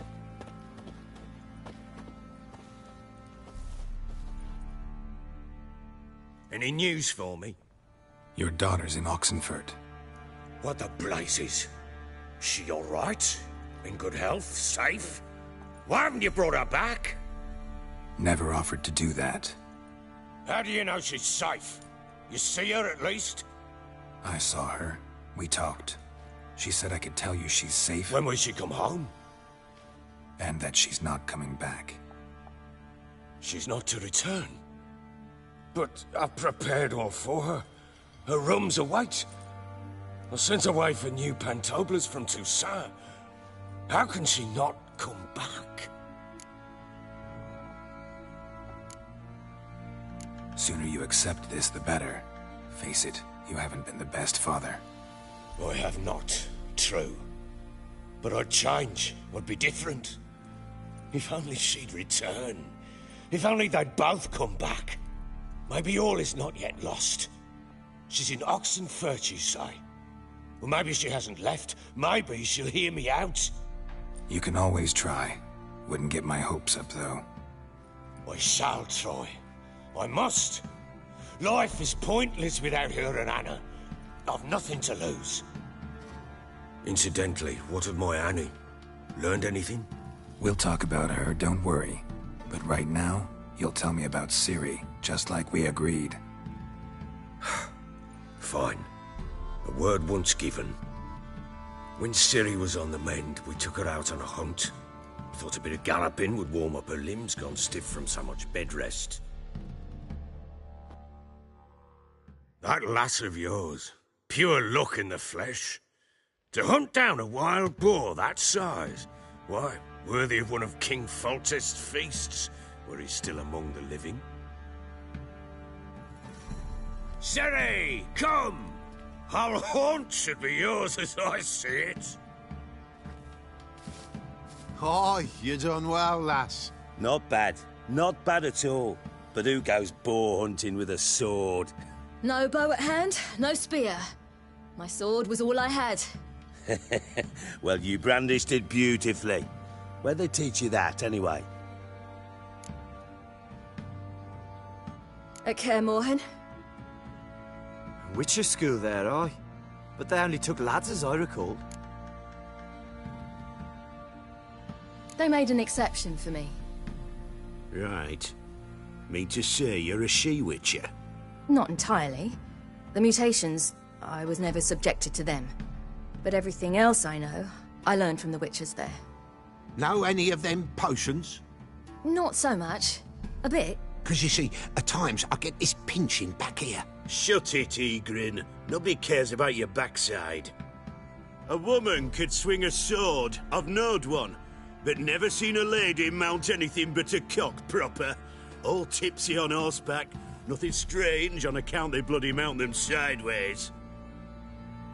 Any news for me? Your daughter's in Oxenfurt. What the blazes? She all right? In good health? Safe? Why haven't you brought her back? Never offered to do that. How do you know she's safe? You see her at least? I saw her. We talked. She said I could tell you she's safe. When will she come home? And that she's not coming back. She's not to return. But I've prepared all for her. Her rooms await. I sent away for new Pantoblas from Toussaint. How can she not come back? Sooner you accept this, the better. Face it, you haven't been the best father. I have not, true. But I'd change, I'd be different. If only she'd return. If only they'd both come back. Maybe all is not yet lost. She's in Oxenfurt, you say? Well, maybe she hasn't left. Maybe she'll hear me out. You can always try. Wouldn't get my hopes up, though. I shall try. I must. Life is pointless without her and Anna. I've nothing to lose. Incidentally, what of my Annie? Learned anything? We'll talk about her, don't worry. But right now, you'll tell me about Ciri, just like we agreed. Fine. A word once given. When Ciri was on the mend, we took her out on a hunt. Thought a bit of galloping would warm up her limbs, gone stiff from so much bed rest. That lass of yours, pure luck in the flesh. To hunt down a wild boar that size, why, worthy of one of King Foltest's feasts, were he still among the living. Ciri, come! Our haunt should be yours as I see it. Aye, you done well, lass. Not bad. Not bad at all. But who goes boar hunting with a sword? No bow at hand, no spear. My sword was all I had. Well, you brandished it beautifully. Where'd they teach you that, anyway? At Kaer Morhen. Witcher school there, aye. But they only took lads, as I recall. They made an exception for me. Right. Mean to say you're a she-witcher? Not entirely. The mutations, I was never subjected to them. But everything else I know, I learned from the witchers there. Know any of them potions? Not so much. A bit. 'Cause you see, at times I get this pinching back here. Shut it, Egrin. Nobody cares about your backside. A woman could swing a sword. I've knowed one. But never seen a lady mount anything but a cock proper. All tipsy on horseback. Nothing strange on account they bloody mount them sideways.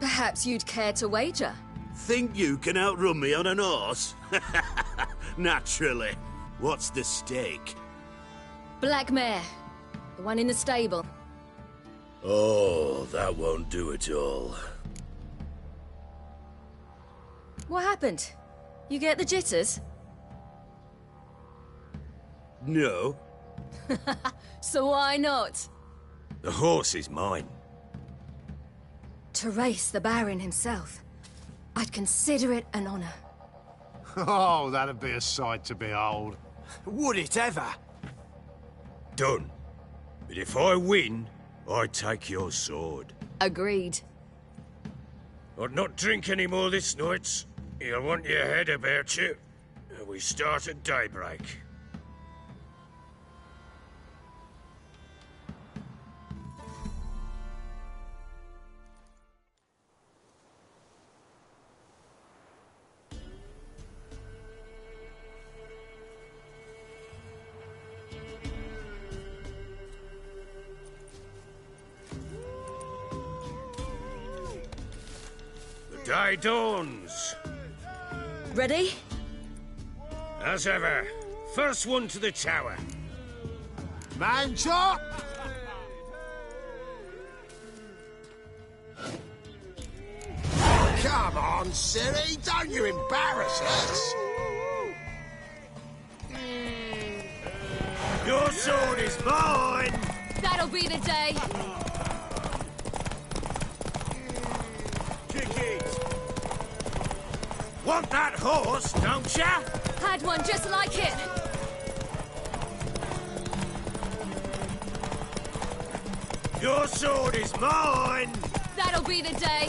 Perhaps you'd care to wager? Think you can outrun me on an horse? Naturally. What's the stake? Black mare. The one in the stable. Oh, that won't do it all. What happened? You get the jitters? No. So why not? The horse is mine. To race the Baron himself. I'd consider it an honor. Oh, that'd be a sight to behold. Would it ever? Done. But if I win, I take your sword. Agreed. I'd not drink any more this night. You'll want your head about you. We start at daybreak. The day dawns. Ready? As ever. First one to the tower. Man chop! Come on, Ciri, don't you embarrass us! Your sword is mine! That'll be the day. Kick it! Want that horse, don't ya? Had one just like it. Your sword is mine! That'll be the day.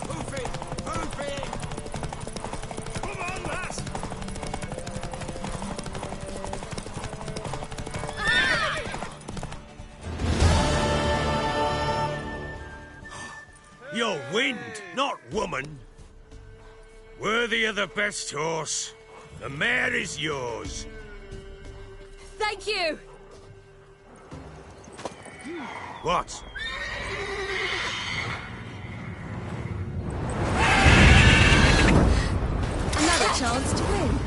Hoof it! Hoof it! Come on, lass! You're wind, not woman. Worthy of the best horse. The mare is yours. Thank you. What? Another chance to win.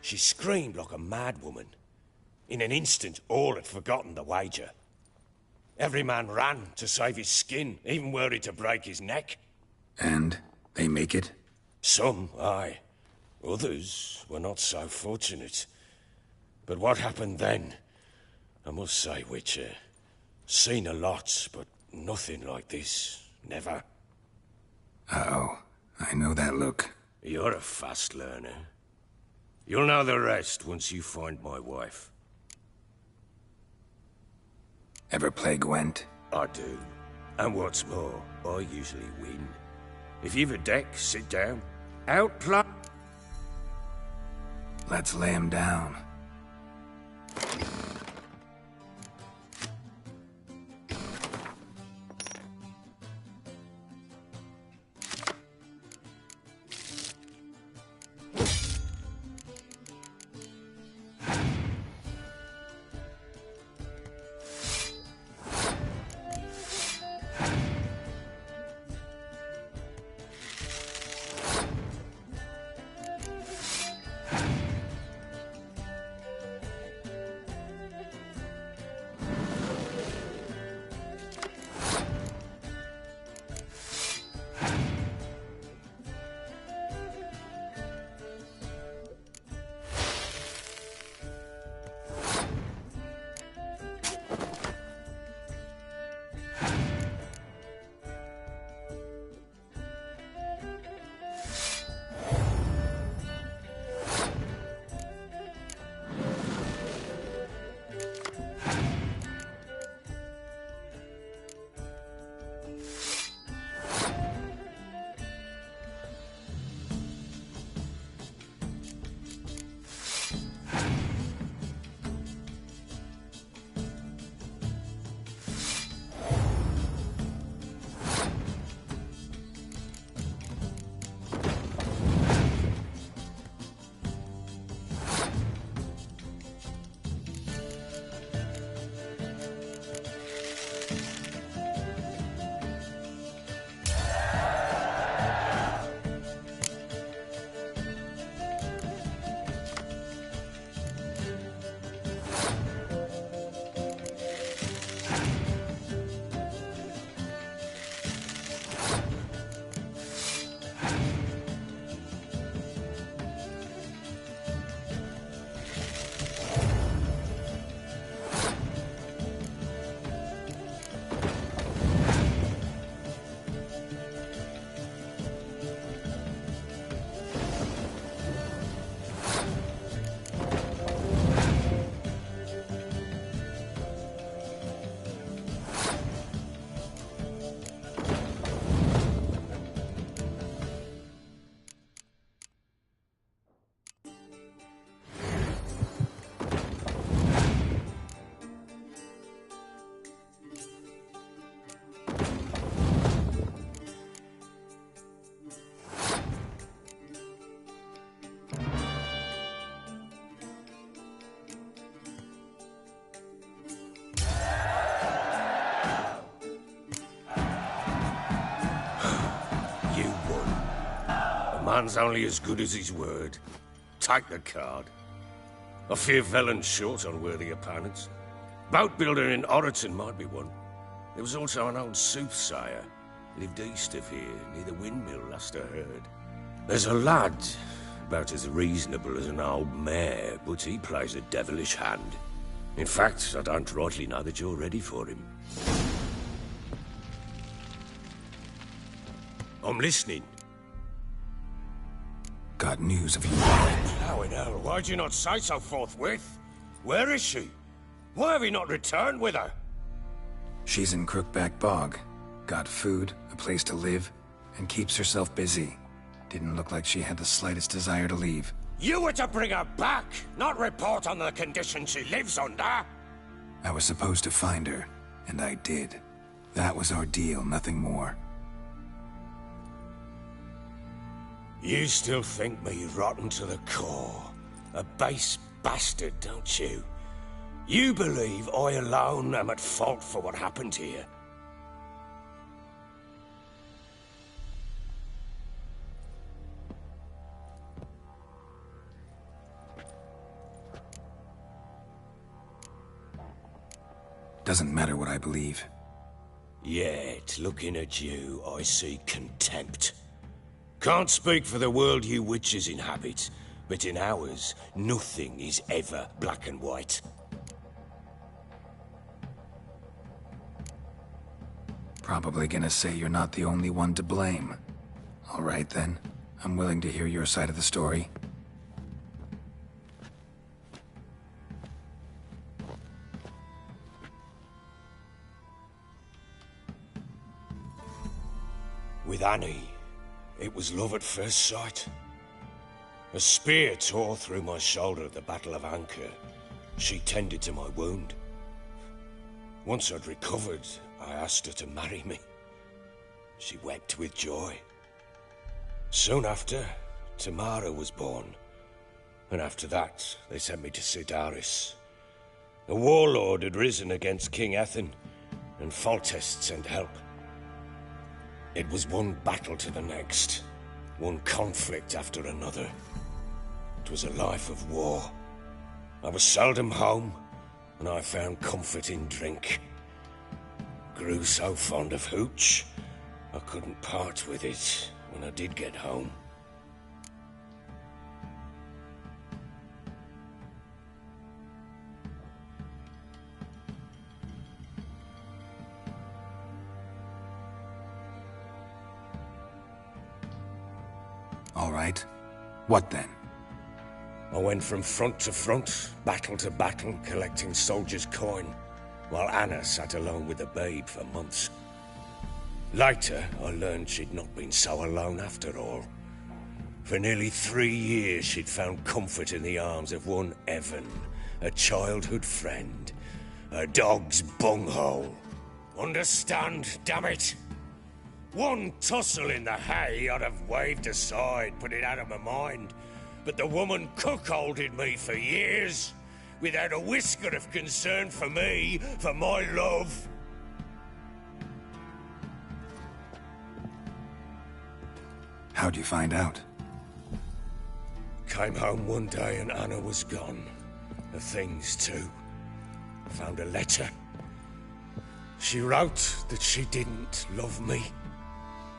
She screamed like a mad woman. In an instant, all had forgotten the wager. Every man ran to save his skin, even worried to break his neck. And they make it? Some, aye. Others were not so fortunate. But what happened then? I must say, Witcher, seen a lot, but nothing like this. Never. Uh-oh. I know that look. You're a fast learner. You'll know the rest once you find my wife. Ever play Gwent? I do. And what's more, I usually win. If you've a deck, sit down. Outplay. Let's lay him down. man's only as good as his word. Take the card. I fear Velen's short on worthy opponents. Boat builder in Oroton might be one. There was also an old soothsayer. Lived east of here, near the windmill, last I heard. There's a lad, about as reasonable as an old mare, but he plays a devilish hand. In fact, I don't rightly know that you're ready for him. I'm listening. Got news of you. How in hell? Why'd you not say so forthwith? Where is she? Why have you not returned with her? She's in Crookback Bog. Got food, a place to live, and keeps herself busy. Didn't look like she had the slightest desire to leave. You were to bring her back, not report on the conditions she lives under. I was supposed to find her, and I did. That was our deal, nothing more. You still think me rotten to the core. A base bastard, don't you? You believe I alone am at fault for what happened here. Doesn't matter what I believe. Yet, looking at you, I see contempt. Can't speak for the world you witches inhabit, but in ours, nothing is ever black and white. Probably gonna say you're not the only one to blame. All right then, I'm willing to hear your side of the story. With Annie, it was love at first sight. A spear tore through my shoulder at the Battle of Anchor. She tended to my wound. Once I'd recovered, I asked her to marry me. She wept with joy. Soon after, Tamara was born. And after that, they sent me to Sidaris. A warlord had risen against King Ethan, and Foltest sent help. It was one battle to the next, one conflict after another. It was a life of war. I was seldom home, and I found comfort in drink. Grew so fond of hooch, I couldn't part with it when I did get home. All right. What then? I went from front to front, battle to battle, collecting soldiers' coin, while Anna sat alone with the babe for months. Later, I learned she'd not been so alone after all. For nearly 3 years, she'd found comfort in the arms of one Evan, a childhood friend, a dog's bunghole. Understand, damn it? One tussle in the hay I'd have waved aside, put it out of my mind. But the woman cuckolded me for years, without a whisker of concern for me, for my love. How'd you find out? Came home one day and Anna was gone. The things too. Found a letter. She wrote that she didn't love me.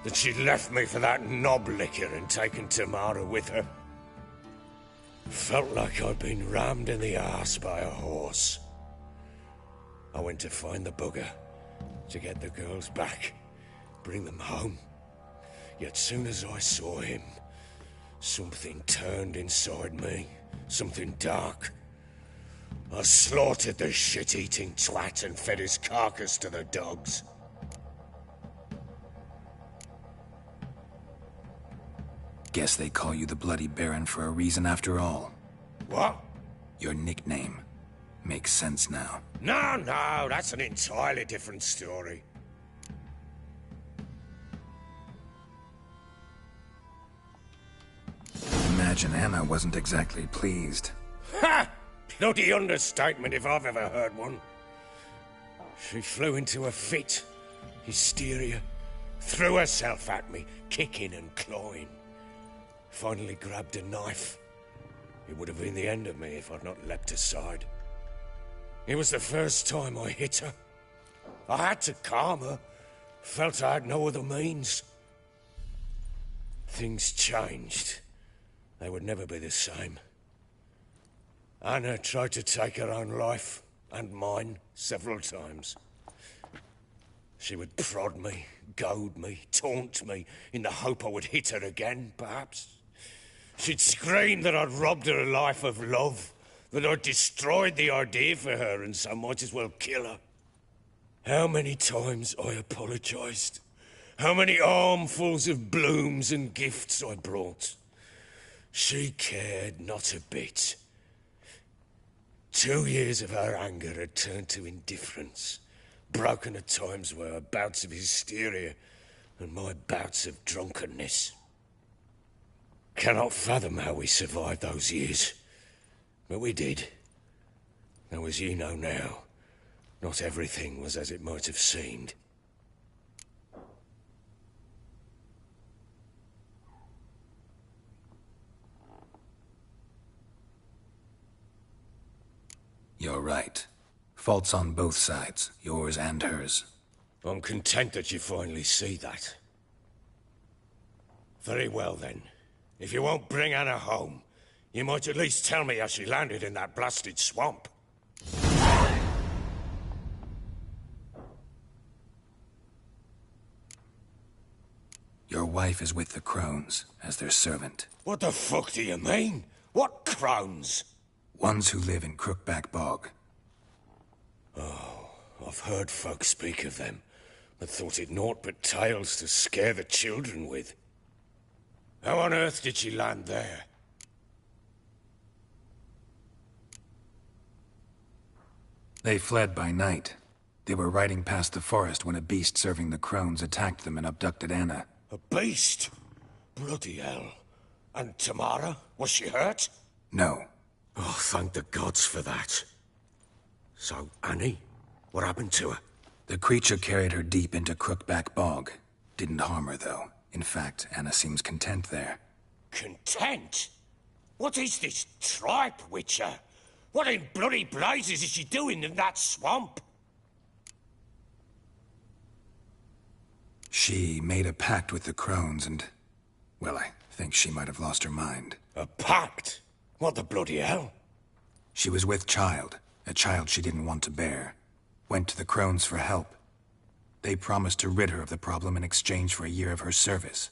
That she'd left me for that knob licker and taken Tamara with her. Felt like I'd been rammed in the arse by a horse. I went to find the bugger, to get the girls back, bring them home. Yet soon as I saw him, something turned inside me, something dark. I slaughtered the shit-eating twat and fed his carcass to the dogs. Guess they call you the Bloody Baron for a reason after all. What? Your nickname. Makes sense now. No, that's an entirely different story. Imagine Anna wasn't exactly pleased. Ha! Bloody understatement if I've ever heard one. She flew into a fit. Hysteria. Threw herself at me, kicking and clawing. finally grabbed a knife. It would have been the end of me if I'd not leapt aside. It was the first time I hit her. I had to calm her. Felt I had no other means. Things changed. They would never be the same. Anna tried to take her own life, and mine, several times. She would prod me, goad me, taunt me, in the hope I would hit her again, perhaps. She'd scream that I'd robbed her life of love, that I'd destroyed the idea for her, and so might as well kill her. How many times I apologized. How many armfuls of blooms and gifts I brought. She cared not a bit. 2 years of her anger had turned to indifference, broken at times by her bouts of hysteria and my bouts of drunkenness. Cannot fathom how we survived those years, but we did. Though, as you know now, not everything was as it might have seemed. You're right. Faults on both sides, yours and hers. I'm content that you finally see that. Very well, then. If you won't bring Anna home, you might at least tell me how she landed in that blasted swamp. Your wife is with the Crones, as their servant. What the fuck do you mean? What Crones? Ones who live in Crookback Bog. Oh, I've heard folk speak of them, but thought it naught but tales to scare the children with. How on earth did she land there? They fled by night. They were riding past the forest when a beast serving the Crones attacked them and abducted Anna. A beast? Bloody hell. And Tamara? Was she hurt? No. Oh, thank the gods for that. So, Annie? What happened to her? The creature carried her deep into Crookback Bog. Didn't harm her, though. In fact, Anna seems content there. Content? What is this tripe, Witcher? What in bloody blazes is she doing in that swamp? She made a pact with the Crones and... well, I think she might have lost her mind. A pact? What the bloody hell? She was with child, a child she didn't want to bear. Went to the Crones for help. They promised to rid her of the problem in exchange for a year of her service.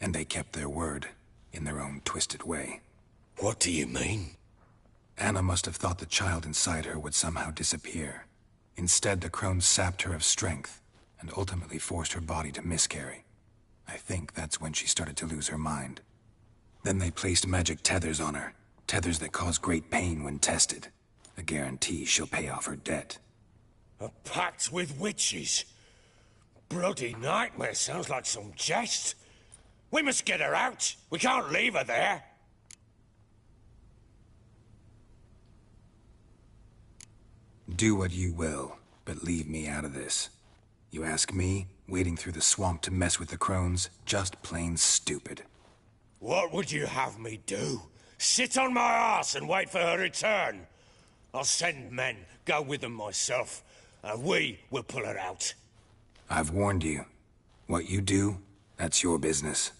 And they kept their word, in their own twisted way. What do you mean? Anna must have thought the child inside her would somehow disappear. Instead, the Crones sapped her of strength, and ultimately forced her body to miscarry. I think that's when she started to lose her mind. Then they placed magic tethers on her, tethers that cause great pain when tested. A guarantee she'll pay off her debt. A pact with witches? Bloody nightmare, sounds like some jest. We must get her out. We can't leave her there. Do what you will, but leave me out of this. You ask me, wading through the swamp to mess with the Crones, just plain stupid. What would you have me do? Sit on my arse and wait for her return? I'll send men, go with them myself, and we will pull her out. I've warned you. What you do, that's your business.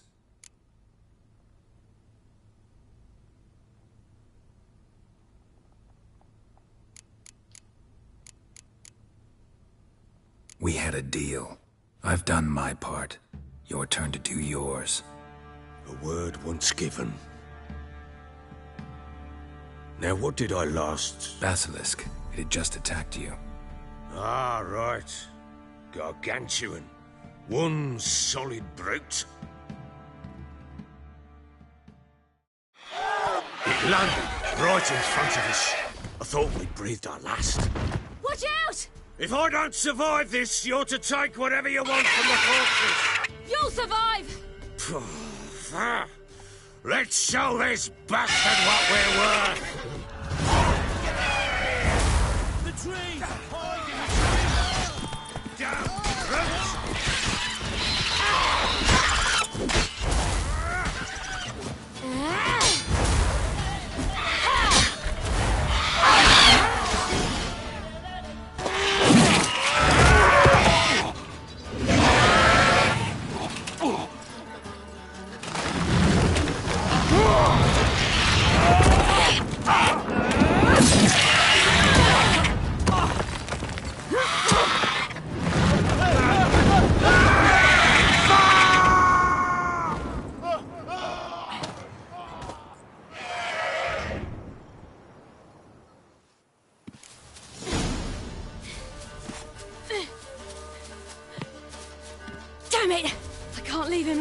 We had a deal. I've done my part. Your turn to do yours. A word once given. Now, what did I last? Basilisk. It had just attacked you. Ah, right. Gargantuan. One solid brute. It landed right in front of us. I thought we'd breathed our last. Watch out! If I don't survive this, you're to take whatever you want from the corpses. You'll survive! Let's show this bastard what we're worth! The tree! Down, roots!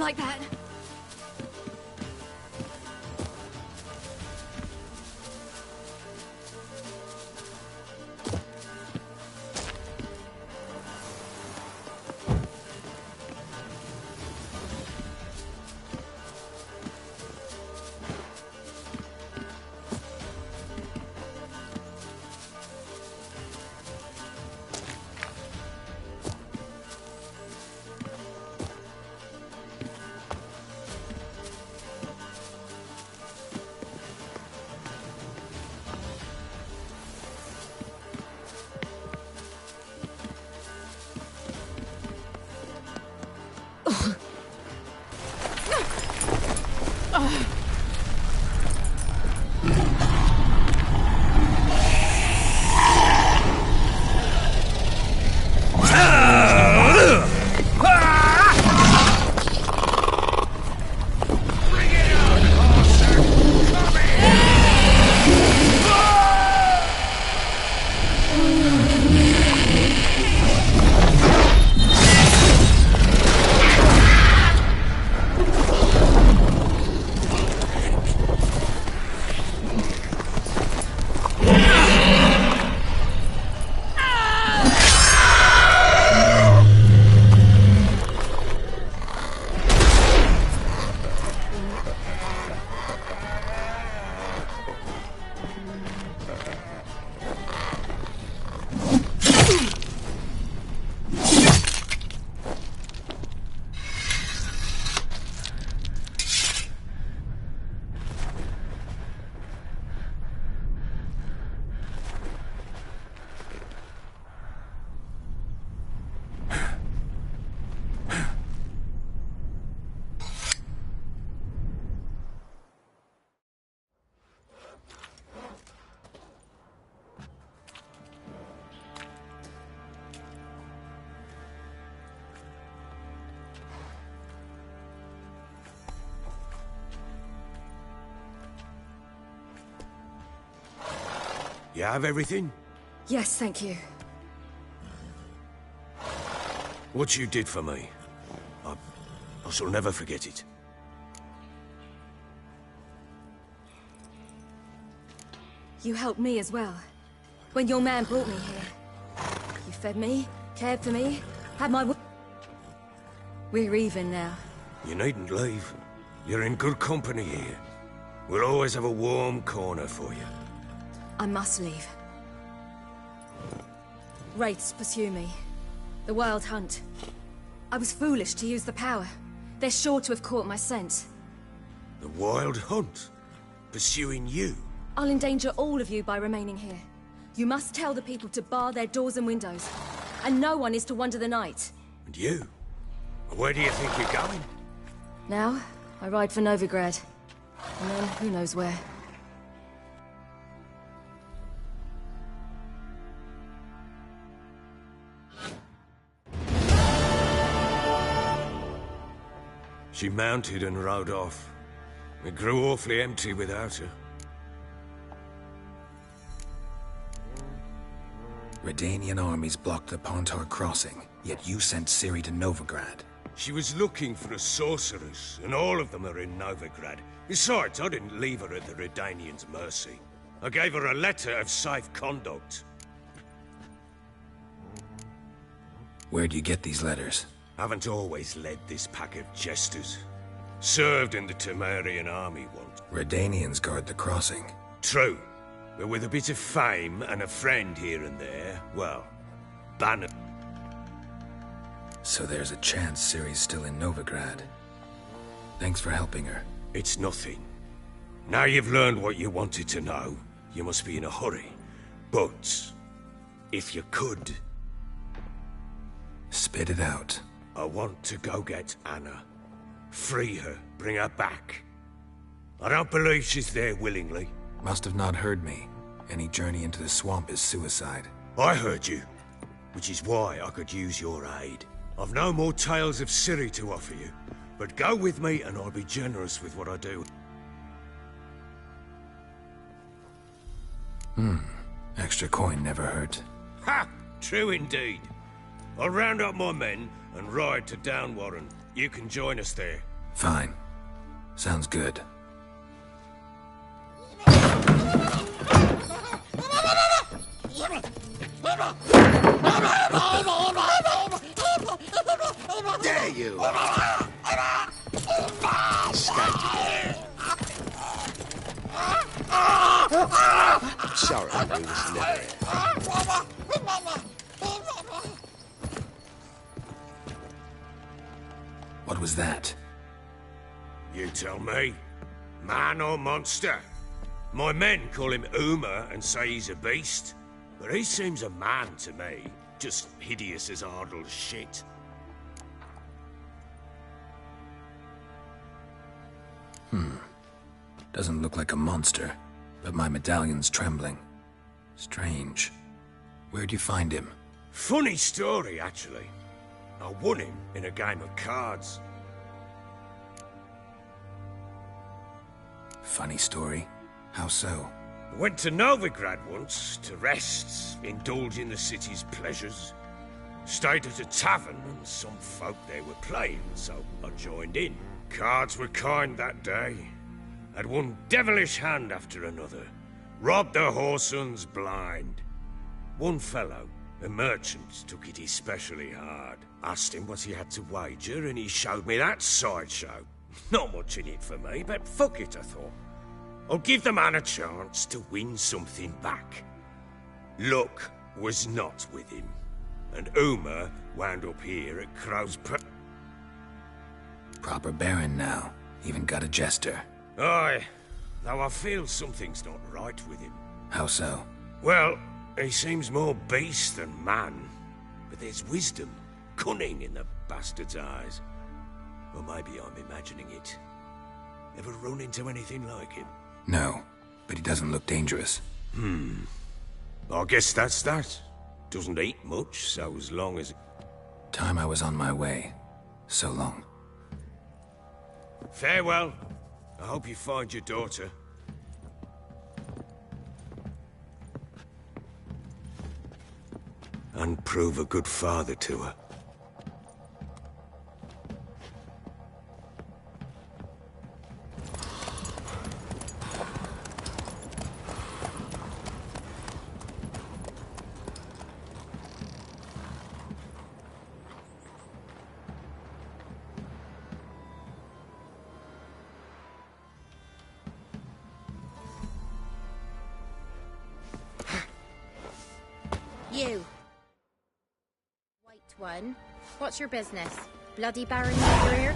like that. You have everything? Yes, thank you. What you did for me, I shall never forget it. You helped me as well. When your man brought me here. You fed me, cared for me, had my... We're even now. You needn't leave. You're in good company here. We'll always have a warm corner for you. I must leave. Wraiths pursue me. The Wild Hunt. I was foolish to use the power. They're sure to have caught my scent. The Wild Hunt? Pursuing you? I'll endanger all of you by remaining here. You must tell the people to bar their doors and windows. And no one is to wander the night. And you? Where do you think you're going? Now, I ride for Novigrad. And then, who knows where. She mounted and rode off. It grew awfully empty without her. Redanian armies blocked the Pontar crossing, yet you sent Ciri to Novigrad. She was looking for a sorceress, and all of them are in Novigrad. Besides, I didn't leave her at the Redanians' mercy. I gave her a letter of safe conduct. Where'd you get these letters? Haven't always led this pack of jesters. Served in the Temerian army once. Redanians guard the crossing. True. But with a bit of fame and a friend here and there, well, Banner. So there's a chance Ciri's still in Novigrad. Thanks for helping her. It's nothing. Now you've learned what you wanted to know, you must be in a hurry. But, if you could... Spit it out. I want to go get Anna. Free her, bring her back. I don't believe she's there willingly. Must have not heard me. Any journey into the swamp is suicide. I heard you, which is why I could use your aid. I've no more tales of Ciri to offer you, but go with me and I'll be generous with what I do. Extra coin never hurt. Ha! True indeed. I'll round up my men and ride to Downwarren. You can join us there. Fine. Sounds good. There you are! Escaped again. Sorry, we was never here. What was that? You tell me. Man or monster? My men call him Uma and say he's a beast. But he seems a man to me. Just hideous as Ardle's shit. Doesn't look like a monster, but my medallion's trembling. Strange. Where'd you find him? Funny story, actually. I won him in a game of cards. Funny story? How so? I went to Novigrad once to rest, indulge in the city's pleasures. Stayed at a tavern and some folk there were playing, so I joined in. Cards were kind that day. Had one devilish hand after another. Robbed the whoresons blind. One fellow, a merchant, took it especially hard. Asked him what he had to wager and he showed me that sideshow. Not much in it for me, but fuck it, I thought. I'll give the man a chance to win something back. Luck was not with him, and Uma wound up here at Crow's Proper baron now. Even got a jester. Aye, though I feel something's not right with him. How so? Well, he seems more beast than man, but there's wisdom, cunning in the bastard's eyes. Or maybe I'm imagining it. Ever run into anything like him? No, but he doesn't look dangerous. I guess that's that. Doesn't eat much, so as long as... Time I was on my way. So long. Farewell. I hope you find your daughter. And prove a good father to her. You. White one. What's your business? Bloody Baron here?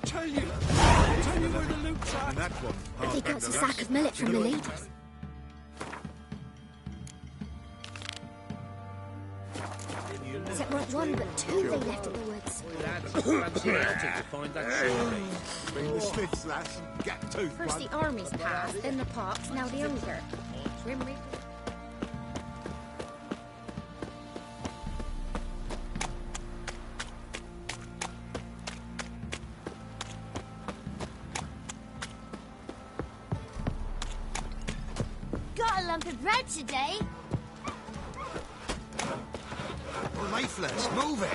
Tell you where the loot's at. And that one, But they got a sack of millet from the ladies. Except not one, but two they left in the woods. Bring the Smiths, lass, and get tooth. First the armies passed, then the pox, now the ogre. Grim Reaper. Got a lump of bread today. Leaflets, move it.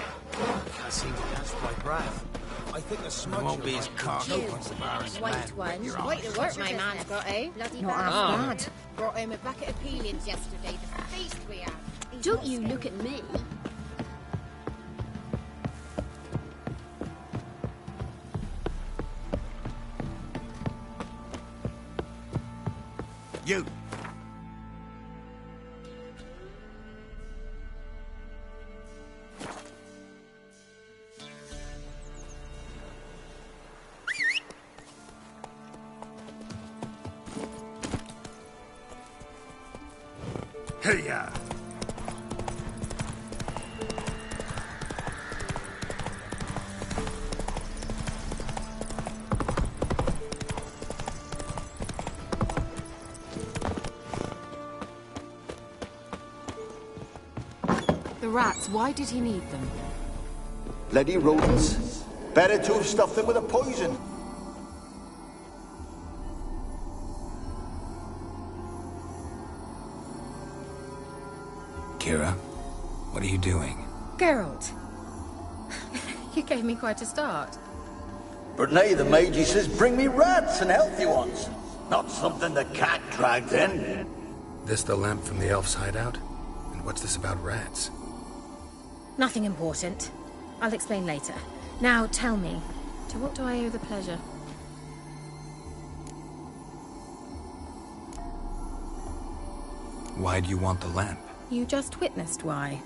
Can't seem to catch my breath. I think a smudge won't be as cock You. once the Baron's White one. Quite the work my man's got, eh? Bloody Not Baron. half bad. Brought home a bucket of peelings yesterday. The feast we had. Don't you look at me. You. Hiya! The rats, why did he need them? Bloody rodents. Better to have stuffed them with a poison. Kira, what are you doing? Geralt. You gave me quite a start. But nay, the Magi says bring me rats and healthy ones. Not something the cat dragged in. This the lamp from the elf's hideout? And what's this about rats? Nothing important. I'll explain later. Now tell me, to what do I owe the pleasure? Why do you want the lamp? You just witnessed why.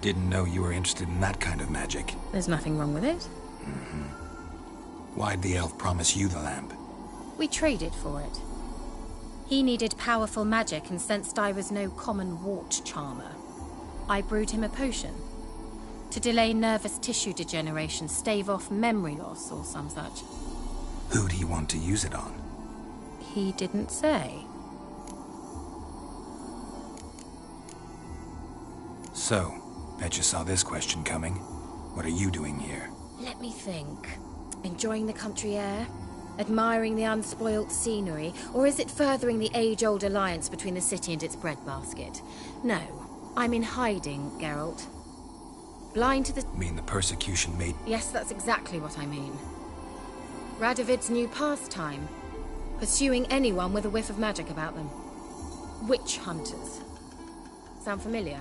Didn't know you were interested in that kind of magic. There's nothing wrong with it. Why'd the elf promise you the lamp? We traded for it. He needed powerful magic and sensed I was no common wart charmer. I brewed him a potion. To delay nervous tissue degeneration, stave off memory loss or some such. Who'd he want to use it on? He didn't say. So, bet you saw this question coming. What are you doing here? Let me think. Enjoying the country air? Admiring the unspoilt scenery? Or is it furthering the age-old alliance between the city and its breadbasket? No, I'm in hiding, Geralt. Blind to the... You mean the persecution made... Yes, that's exactly what I mean. Radovid's new pastime. Pursuing anyone with a whiff of magic about them. Witch hunters. Sound familiar?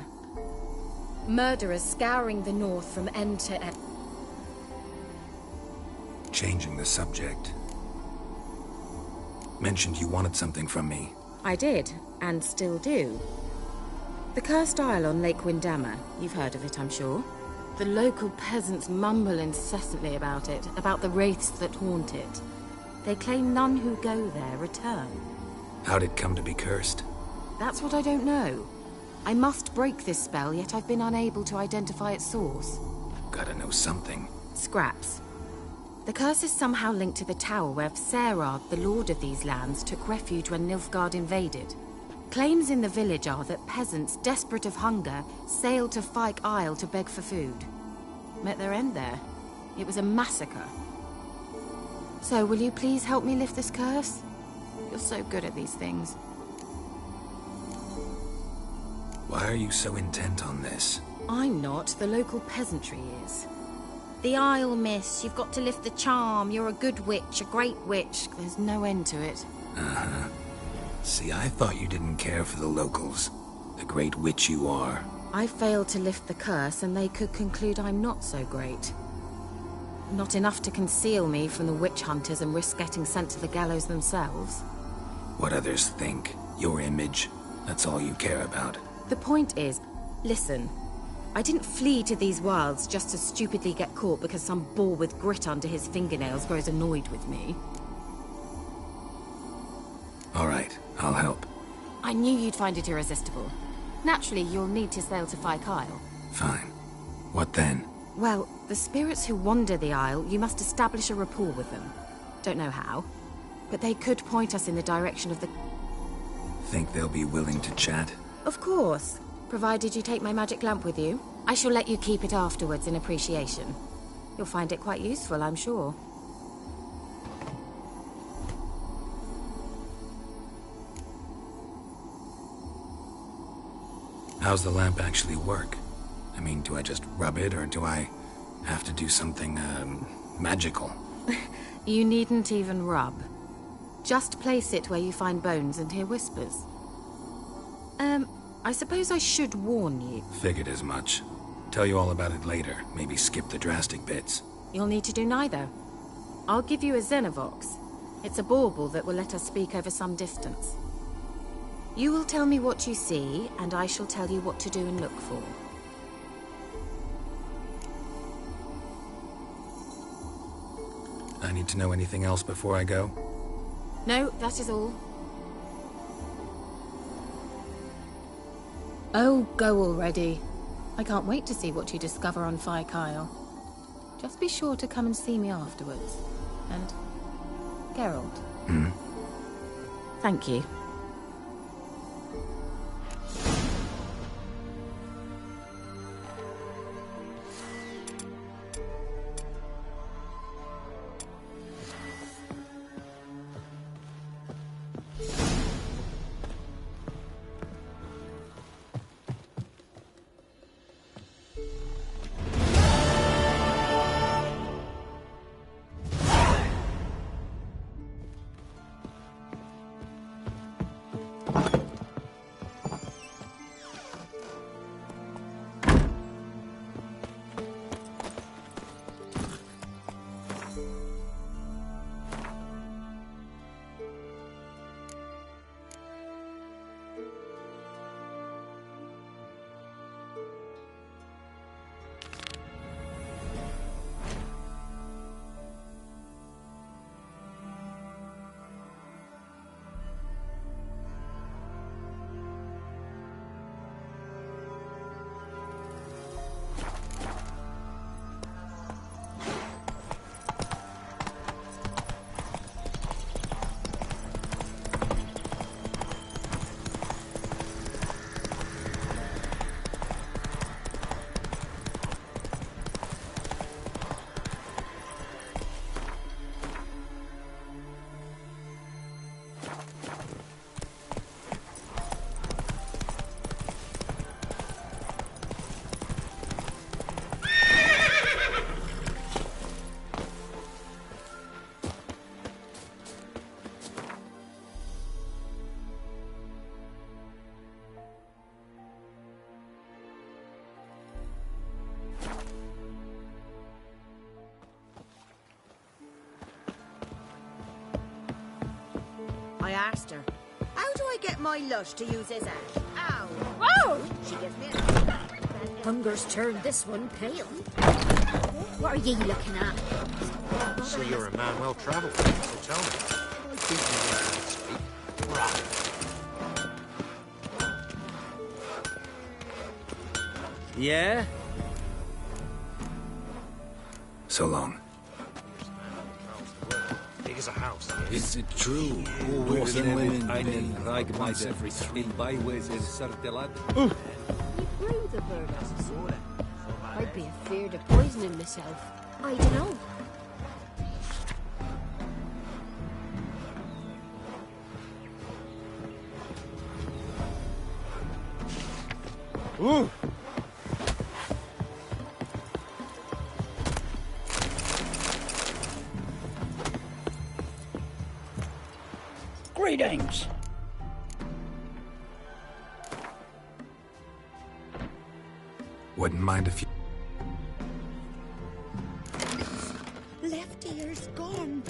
Murderers scouring the north from end to end. Changing the subject. Mentioned you wanted something from me. I did, and still do. The Cursed Isle on Lake Windammer. You've heard of it, I'm sure. The local peasants mumble incessantly about it, about the wraiths that haunt it. They claim none who go there return. How'd it come to be cursed? That's what I don't know. I must break this spell, yet I've been unable to identify its source. Gotta know something. Scraps. The curse is somehow linked to the tower where Serad, the lord of these lands, took refuge when Nilfgaard invaded. Claims in the village are that peasants, desperate of hunger, sailed to Fyke Isle to beg for food. Met their end there. It was a massacre. So, will you please help me lift this curse? You're so good at these things. Why are you so intent on this? I'm not. The local peasantry is. The Isle, miss. You've got to lift the charm. You're a good witch, a great witch. There's no end to it. Uh-huh. See, I thought you didn't care for the locals. The great witch you are. I failed to lift the curse, and they could conclude I'm not so great. Not enough to conceal me from the witch hunters and risk getting sent to the gallows themselves. What others think, your image, that's all you care about. The point is, listen, I didn't flee to these wilds just to stupidly get caught because some boar with grit under his fingernails grows annoyed with me. All right, I'll help. I knew you'd find it irresistible. Naturally, you'll need to sail to Fyke Isle. Fine. What then? Well, the spirits who wander the Isle, you must establish a rapport with them. Don't know how, but they could point us in the direction of the... Think they'll be willing to chat? Of course, provided you take my magic lamp with you. I shall let you keep it afterwards in appreciation. You'll find it quite useful, I'm sure. How's the lamp actually work? I mean, do I just rub it, or do I have to do something, magical? You needn't even rub. Just place it where you find bones and hear whispers. I suppose I should warn you. Figured as much. Tell you all about it later. Maybe skip the drastic bits. You'll need to do neither. I'll give you a Xenovox. It's a bauble that will let us speak over some distance. You will tell me what you see, and I shall tell you what to do and look for. I need to know anything else before I go? No, that is all. Oh, go already. I can't wait to see what you discover on Phi Kyle. Just be sure to come and see me afterwards. And... Geralt. Thank you. I asked her, how do I get my lush to use his ash? Ow! Whoa! She gives me Hunger's turned this one pale. What are ye looking at? So you're a man well travelled, so tell me. I think you know how to speak. Right. Yeah? So long. Big as a house. Is it true? Working women, einen Reichmeister in byways in Sartelad? You brew the bird as a soda. I'd be afeard of poisoning myself. I don't know. Ooh! Greetings. Wouldn't mind if you... Left ear's gone.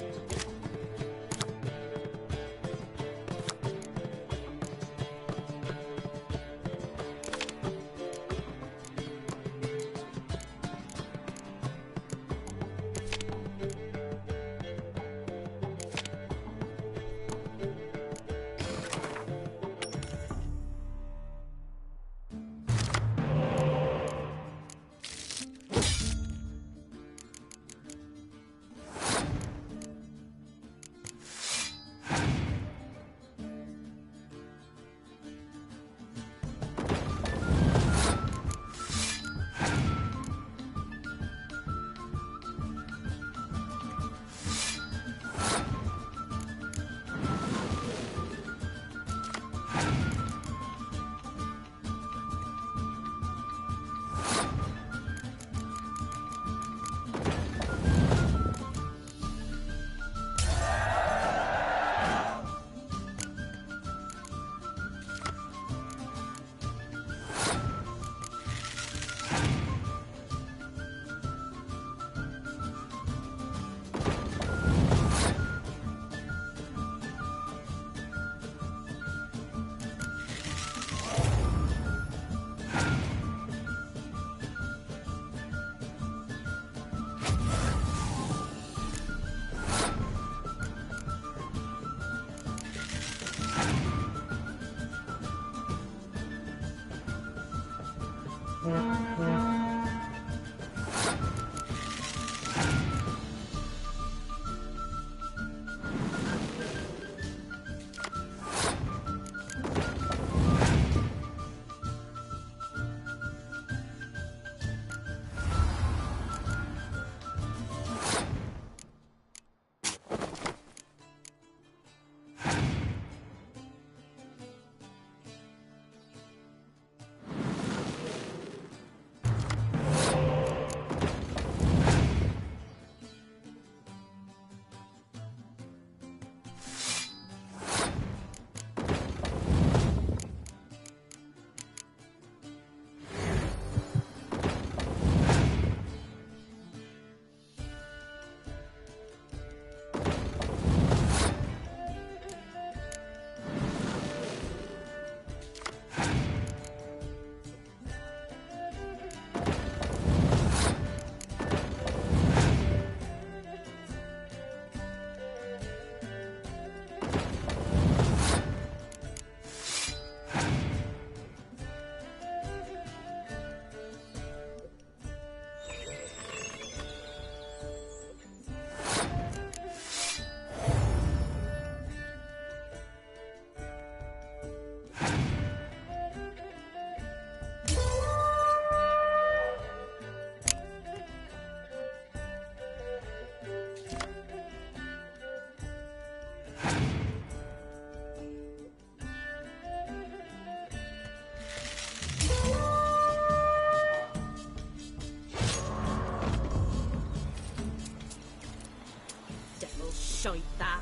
shite that.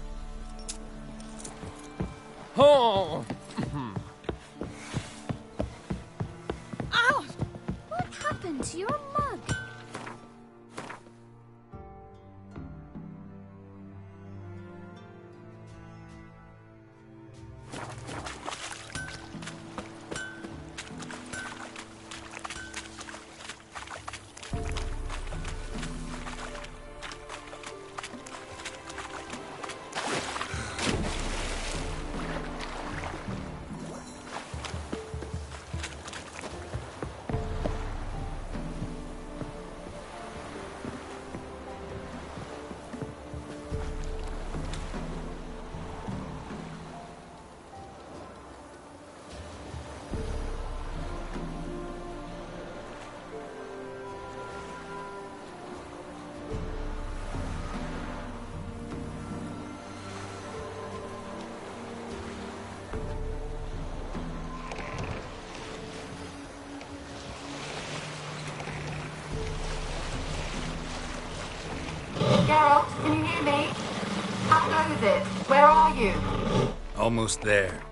Oh! Ow! What happened to your mug? Geralt, can you hear me? How goes it? Where are you? Almost there.